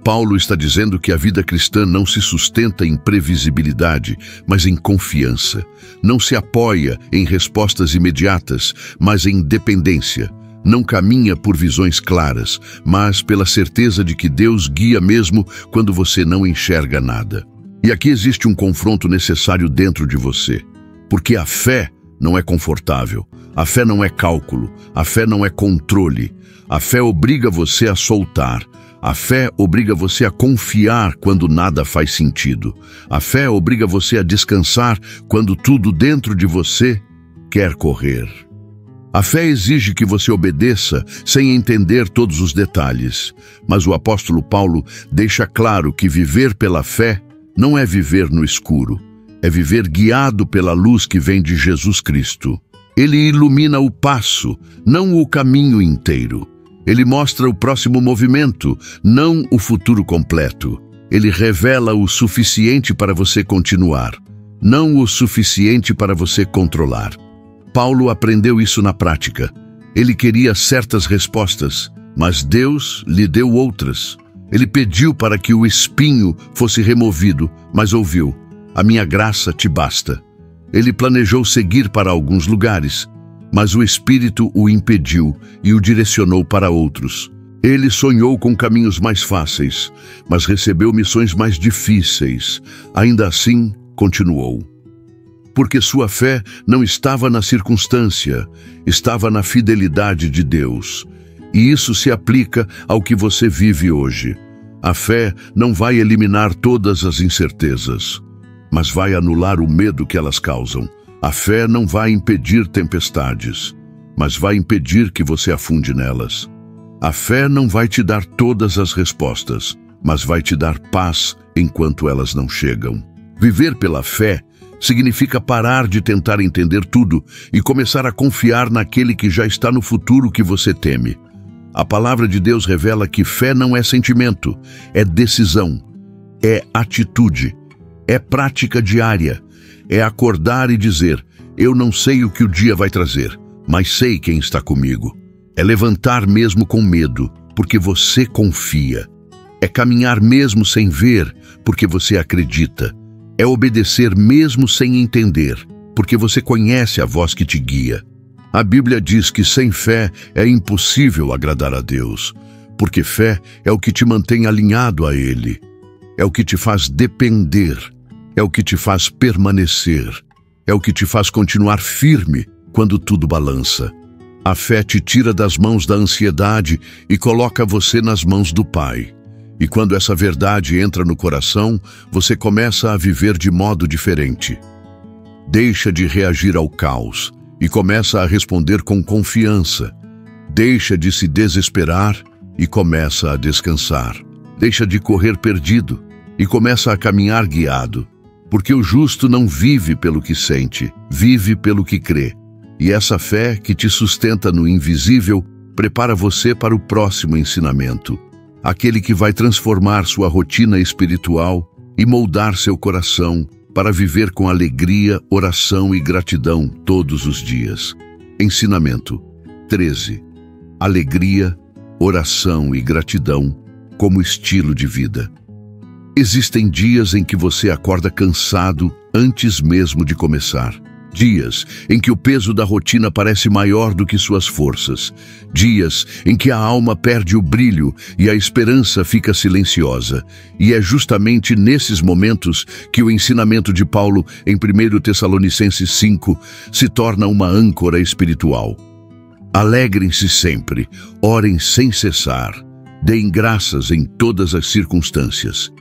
Paulo está dizendo que a vida cristã não se sustenta em previsibilidade, mas em confiança. Não se apoia em respostas imediatas, mas em dependência. Não caminha por visões claras, mas pela certeza de que Deus guia mesmo quando você não enxerga nada. E aqui existe um confronto necessário dentro de você, porque a fé não é confortável, a fé não é cálculo, a fé não é controle. A fé obriga você a soltar. A fé obriga você a confiar quando nada faz sentido. A fé obriga você a descansar quando tudo dentro de você quer correr. A fé exige que você obedeça sem entender todos os detalhes. Mas o apóstolo Paulo deixa claro que viver pela fé não é viver no escuro. É viver guiado pela luz que vem de Jesus Cristo. Ele ilumina o passo, não o caminho inteiro. Ele mostra o próximo movimento, não o futuro completo. Ele revela o suficiente para você continuar, não o suficiente para você controlar. Paulo aprendeu isso na prática. Ele queria certas respostas, mas Deus lhe deu outras. Ele pediu para que o espinho fosse removido, mas ouviu: "A minha graça te basta." Ele planejou seguir para alguns lugares, mas o Espírito o impediu e o direcionou para outros. Ele sonhou com caminhos mais fáceis, mas recebeu missões mais difíceis. Ainda assim, continuou. Porque sua fé não estava na circunstância, estava na fidelidade de Deus. E isso se aplica ao que você vive hoje. A fé não vai eliminar todas as incertezas, mas vai anular o medo que elas causam. A fé não vai impedir tempestades, mas vai impedir que você afunde nelas. A fé não vai te dar todas as respostas, mas vai te dar paz enquanto elas não chegam. Viver pela fé significa parar de tentar entender tudo e começar a confiar naquele que já está no futuro que você teme. A palavra de Deus revela que fé não é sentimento, é decisão, é atitude, é prática diária. É acordar e dizer: "Eu não sei o que o dia vai trazer, mas sei quem está comigo." É levantar mesmo com medo, porque você confia. É caminhar mesmo sem ver, porque você acredita. É obedecer mesmo sem entender, porque você conhece a voz que te guia. A Bíblia diz que sem fé é impossível agradar a Deus, porque fé é o que te mantém alinhado a Ele. É o que te faz depender. É o que te faz permanecer. É o que te faz continuar firme quando tudo balança. A fé te tira das mãos da ansiedade e coloca você nas mãos do Pai. E quando essa verdade entra no coração, você começa a viver de modo diferente. Deixa de reagir ao caos e começa a responder com confiança. Deixa de se desesperar e começa a descansar. Deixa de correr perdido e começa a caminhar guiado. Porque o justo não vive pelo que sente, vive pelo que crê. E essa fé que te sustenta no invisível prepara você para o próximo ensinamento, aquele que vai transformar sua rotina espiritual e moldar seu coração para viver com alegria, oração e gratidão todos os dias. Ensinamento 13. Alegria, oração e gratidão como estilo de vida. Existem dias em que você acorda cansado antes mesmo de começar. Dias em que o peso da rotina parece maior do que suas forças. Dias em que a alma perde o brilho e a esperança fica silenciosa. E é justamente nesses momentos que o ensinamento de Paulo em 1 Tessalonicenses 5 se torna uma âncora espiritual. Alegrem-se sempre, orem sem cessar, deem graças em todas as circunstâncias.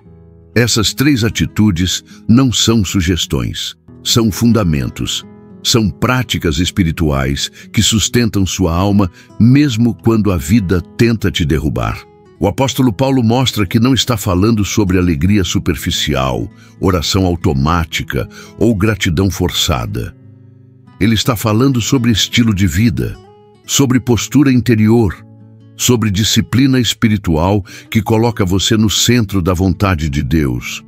Essas 3 atitudes não são sugestões, são fundamentos, são práticas espirituais que sustentam sua alma mesmo quando a vida tenta te derrubar. O apóstolo Paulo mostra que não está falando sobre alegria superficial, oração automática ou gratidão forçada. Ele está falando sobre estilo de vida, sobre postura interior, sobre disciplina espiritual que coloca você no centro da vontade de Deus.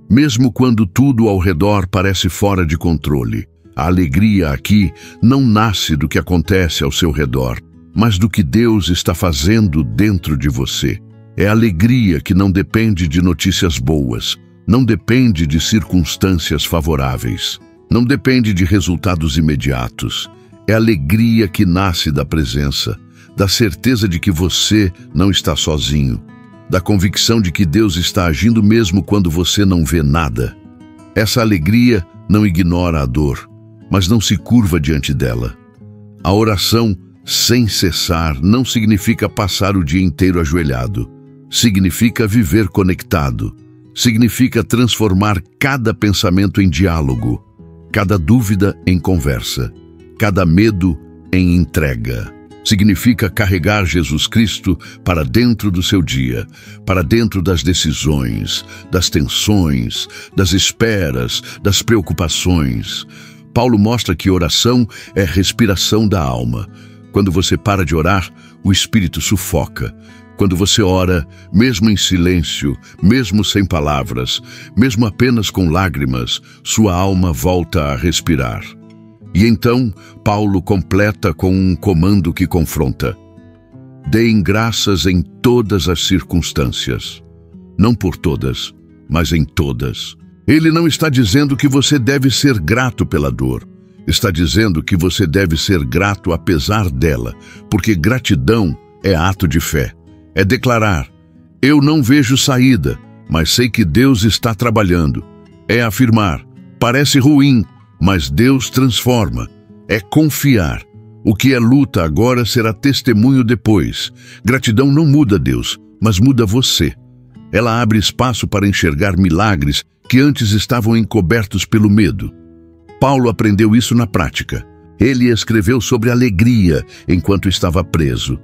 Mesmo quando tudo ao redor parece fora de controle, a alegria aqui não nasce do que acontece ao seu redor, mas do que Deus está fazendo dentro de você. É alegria que não depende de notícias boas, não depende de circunstâncias favoráveis, não depende de resultados imediatos. É alegria que nasce da presença, da certeza de que você não está sozinho, da convicção de que Deus está agindo mesmo quando você não vê nada. Essa alegria não ignora a dor, mas não se curva diante dela. A oração sem cessar não significa passar o dia inteiro ajoelhado. Significa viver conectado. Significa transformar cada pensamento em diálogo, cada dúvida em conversa, cada medo em entrega. Significa carregar Jesus Cristo para dentro do seu dia, para dentro das decisões, das tensões, das esperas, das preocupações. Paulo mostra que oração é respiração da alma. Quando você para de orar, o espírito sufoca. Quando você ora, mesmo em silêncio, mesmo sem palavras, mesmo apenas com lágrimas, sua alma volta a respirar. E então, Paulo completa com um comando que confronta: deem graças em todas as circunstâncias. Não por todas, mas em todas. Ele não está dizendo que você deve ser grato pela dor. Está dizendo que você deve ser grato apesar dela, porque gratidão é ato de fé. É declarar: eu não vejo saída, mas sei que Deus está trabalhando. É afirmar: parece ruim, mas Deus transforma. É confiar: o que é luta agora será testemunho depois. Gratidão não muda Deus, mas muda você. Ela abre espaço para enxergar milagres que antes estavam encobertos pelo medo. Paulo aprendeu isso na prática. Ele escreveu sobre alegria enquanto estava preso.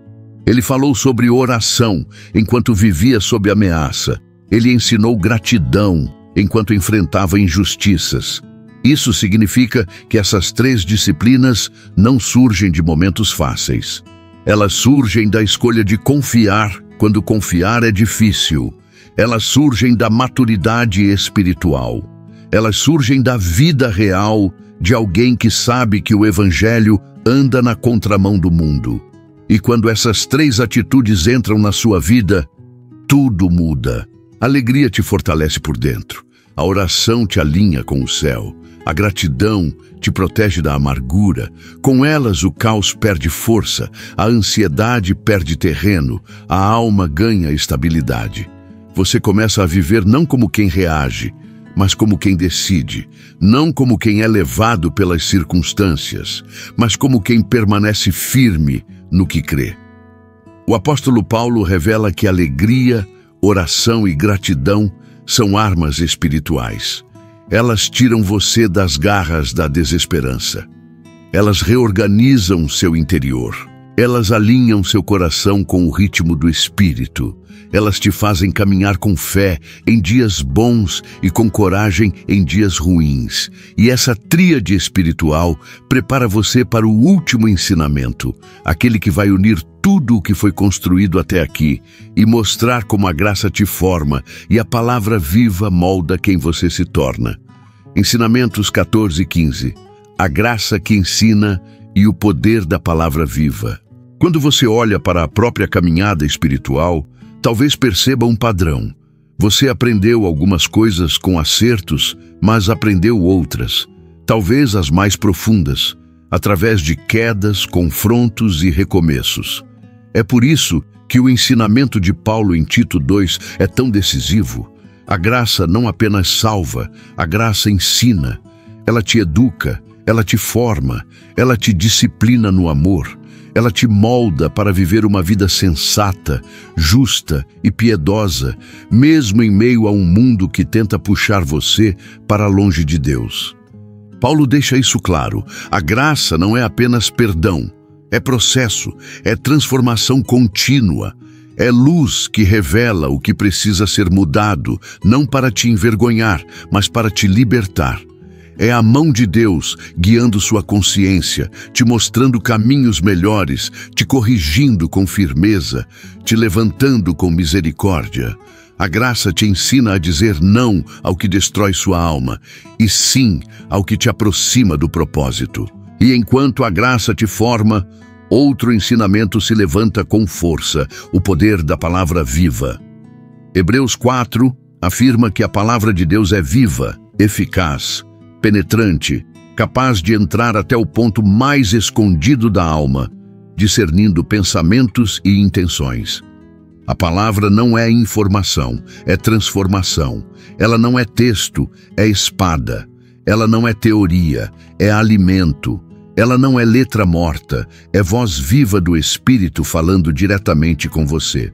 Ele falou sobre oração enquanto vivia sob ameaça. Ele ensinou gratidão enquanto enfrentava injustiças. Isso significa que essas três disciplinas não surgem de momentos fáceis. Elas surgem da escolha de confiar quando confiar é difícil. Elas surgem da maturidade espiritual. Elas surgem da vida real de alguém que sabe que o Evangelho anda na contramão do mundo. E quando essas três atitudes entram na sua vida, tudo muda. A alegria te fortalece por dentro. A oração te alinha com o céu. A gratidão te protege da amargura. Com elas, o caos perde força, a ansiedade perde terreno, a alma ganha estabilidade. Você começa a viver não como quem reage, mas como quem decide, não como quem é levado pelas circunstâncias, mas como quem permanece firme no que crê. O apóstolo Paulo revela que alegria, oração e gratidão são armas espirituais. Elas tiram você das garras da desesperança. Elas reorganizam seu interior. Elas alinham seu coração com o ritmo do Espírito. Elas te fazem caminhar com fé em dias bons e com coragem em dias ruins. E essa tríade espiritual prepara você para o último ensinamento, aquele que vai unir tudo o que foi construído até aqui e mostrar como a graça te forma e a palavra viva molda quem você se torna. Ensinamentos 14 e 15. A graça que ensina e o poder da palavra viva. Quando você olha para a própria caminhada espiritual, talvez perceba um padrão. Você aprendeu algumas coisas com acertos, mas aprendeu outras, talvez as mais profundas, através de quedas, confrontos e recomeços. É por isso que o ensinamento de Paulo em Tito 2 é tão decisivo. A graça não apenas salva, a graça ensina. Ela te educa, ela te forma, ela te disciplina no amor. Ela te molda para viver uma vida sensata, justa e piedosa, mesmo em meio a um mundo que tenta puxar você para longe de Deus. Paulo deixa isso claro. A graça não é apenas perdão, é processo, é transformação contínua. É luz que revela o que precisa ser mudado, não para te envergonhar, mas para te libertar. É a mão de Deus guiando sua consciência, te mostrando caminhos melhores, te corrigindo com firmeza, te levantando com misericórdia. A graça te ensina a dizer não ao que destrói sua alma e sim ao que te aproxima do propósito. E enquanto a graça te forma, outro ensinamento se levanta com força, o poder da palavra viva. Hebreus 4 afirma que a palavra de Deus é viva, eficaz, penetrante, capaz de entrar até o ponto mais escondido da alma, discernindo pensamentos e intenções. A palavra não é informação, é transformação. Ela não é texto, é espada. Ela não é teoria, é alimento. Ela não é letra morta, é voz viva do Espírito falando diretamente com você.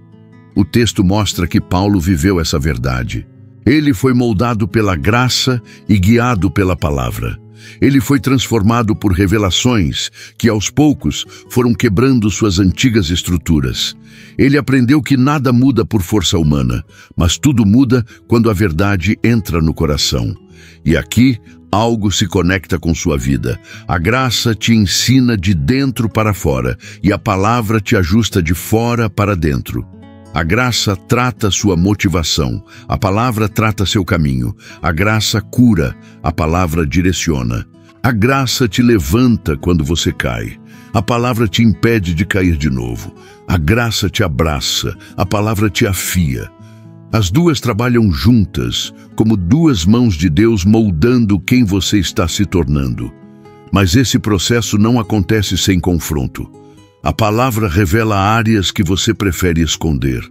O texto mostra que Paulo viveu essa verdade. Ele foi moldado pela graça e guiado pela palavra. Ele foi transformado por revelações que, aos poucos, foram quebrando suas antigas estruturas. Ele aprendeu que nada muda por força humana, mas tudo muda quando a verdade entra no coração. E aqui, algo se conecta com sua vida. A graça te ensina de dentro para fora e a palavra te ajusta de fora para dentro. A graça trata sua motivação, a palavra trata seu caminho. A graça cura, a palavra direciona. A graça te levanta quando você cai. A palavra te impede de cair de novo. A graça te abraça, a palavra te afia. As duas trabalham juntas, como duas mãos de Deus moldando quem você está se tornando. Mas esse processo não acontece sem confronto. A palavra revela áreas que você prefere esconder.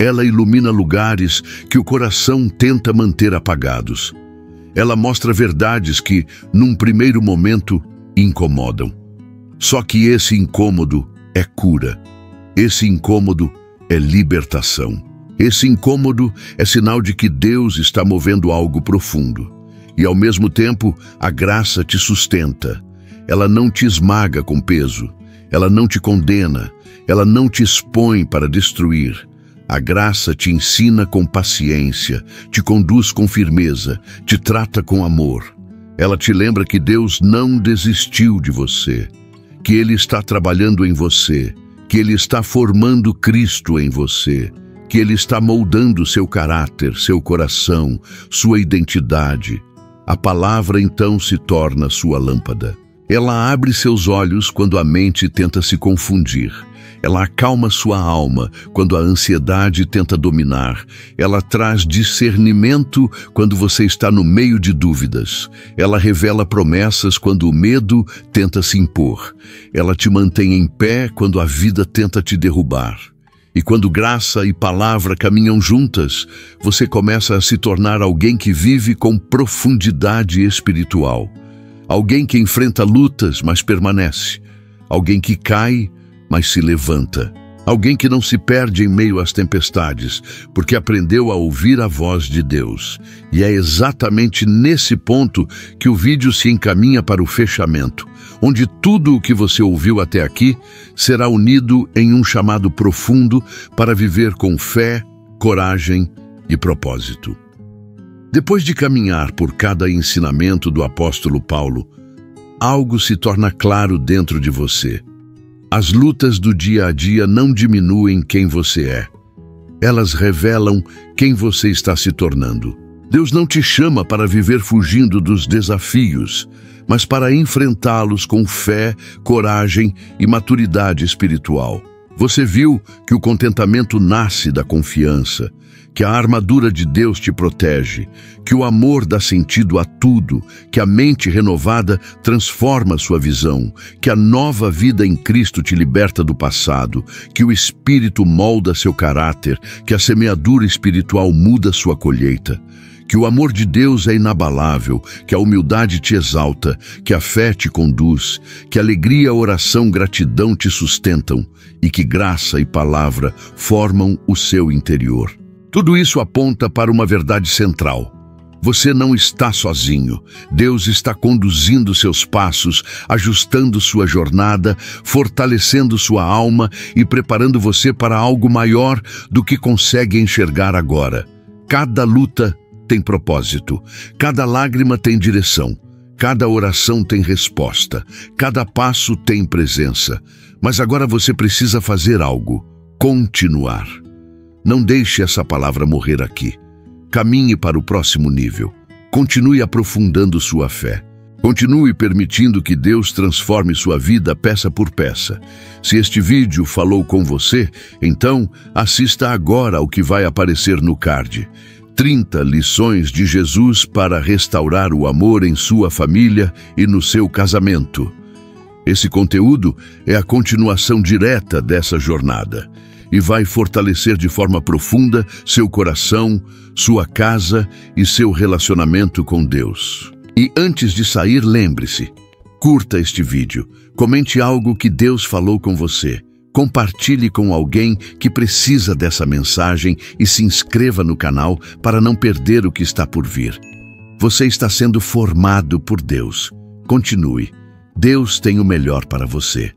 Ela ilumina lugares que o coração tenta manter apagados. Ela mostra verdades que, num primeiro momento, incomodam. Só que esse incômodo é cura. Esse incômodo é libertação. Esse incômodo é sinal de que Deus está movendo algo profundo. E, ao mesmo tempo, a graça te sustenta. Ela não te esmaga com peso. Ela não te condena, ela não te expõe para destruir. A graça te ensina com paciência, te conduz com firmeza, te trata com amor. Ela te lembra que Deus não desistiu de você, que Ele está trabalhando em você, que Ele está formando Cristo em você, que Ele está moldando seu caráter, seu coração, sua identidade. A palavra então se torna sua lâmpada. Ela abre seus olhos quando a mente tenta se confundir. Ela acalma sua alma quando a ansiedade tenta dominar. Ela traz discernimento quando você está no meio de dúvidas. Ela revela promessas quando o medo tenta se impor. Ela te mantém em pé quando a vida tenta te derrubar. E quando graça e palavra caminham juntas, você começa a se tornar alguém que vive com profundidade espiritual. Alguém que enfrenta lutas, mas permanece. Alguém que cai, mas se levanta. Alguém que não se perde em meio às tempestades, porque aprendeu a ouvir a voz de Deus. E é exatamente nesse ponto que o vídeo se encaminha para o fechamento, onde tudo o que você ouviu até aqui será unido em um chamado profundo para viver com fé, coragem e propósito. Depois de caminhar por cada ensinamento do apóstolo Paulo, algo se torna claro dentro de você. As lutas do dia a dia não diminuem quem você é. Elas revelam quem você está se tornando. Deus não te chama para viver fugindo dos desafios, mas para enfrentá-los com fé, coragem e maturidade espiritual. Você viu que o contentamento nasce da confiança, que a armadura de Deus te protege, que o amor dá sentido a tudo, que a mente renovada transforma sua visão, que a nova vida em Cristo te liberta do passado, que o Espírito molda seu caráter, que a semeadura espiritual muda sua colheita, que o amor de Deus é inabalável, que a humildade te exalta, que a fé te conduz, que alegria, oração, gratidão te sustentam e que graça e palavra formam o seu interior. Tudo isso aponta para uma verdade central. Você não está sozinho. Deus está conduzindo seus passos, ajustando sua jornada, fortalecendo sua alma e preparando você para algo maior do que consegue enxergar agora. Cada luta tem propósito, cada lágrima tem direção, Cada oração tem resposta, cada passo tem presença. Mas agora você precisa fazer algo: continuar. Não deixe essa palavra morrer aqui. Caminhe para o próximo nível. Continue aprofundando sua fé. Continue permitindo que Deus transforme sua vida peça por peça. Se este vídeo falou com você, então assista agora ao que vai aparecer no card. 30 lições de Jesus para restaurar o amor em sua família e no seu casamento. Esse conteúdo é a continuação direta dessa jornada e vai fortalecer de forma profunda seu coração, sua casa e seu relacionamento com Deus. E antes de sair, lembre-se, curta este vídeo, comente algo que Deus falou com você, compartilhe com alguém que precisa dessa mensagem e se inscreva no canal para não perder o que está por vir. Você está sendo formado por Deus. Continue. Deus tem o melhor para você.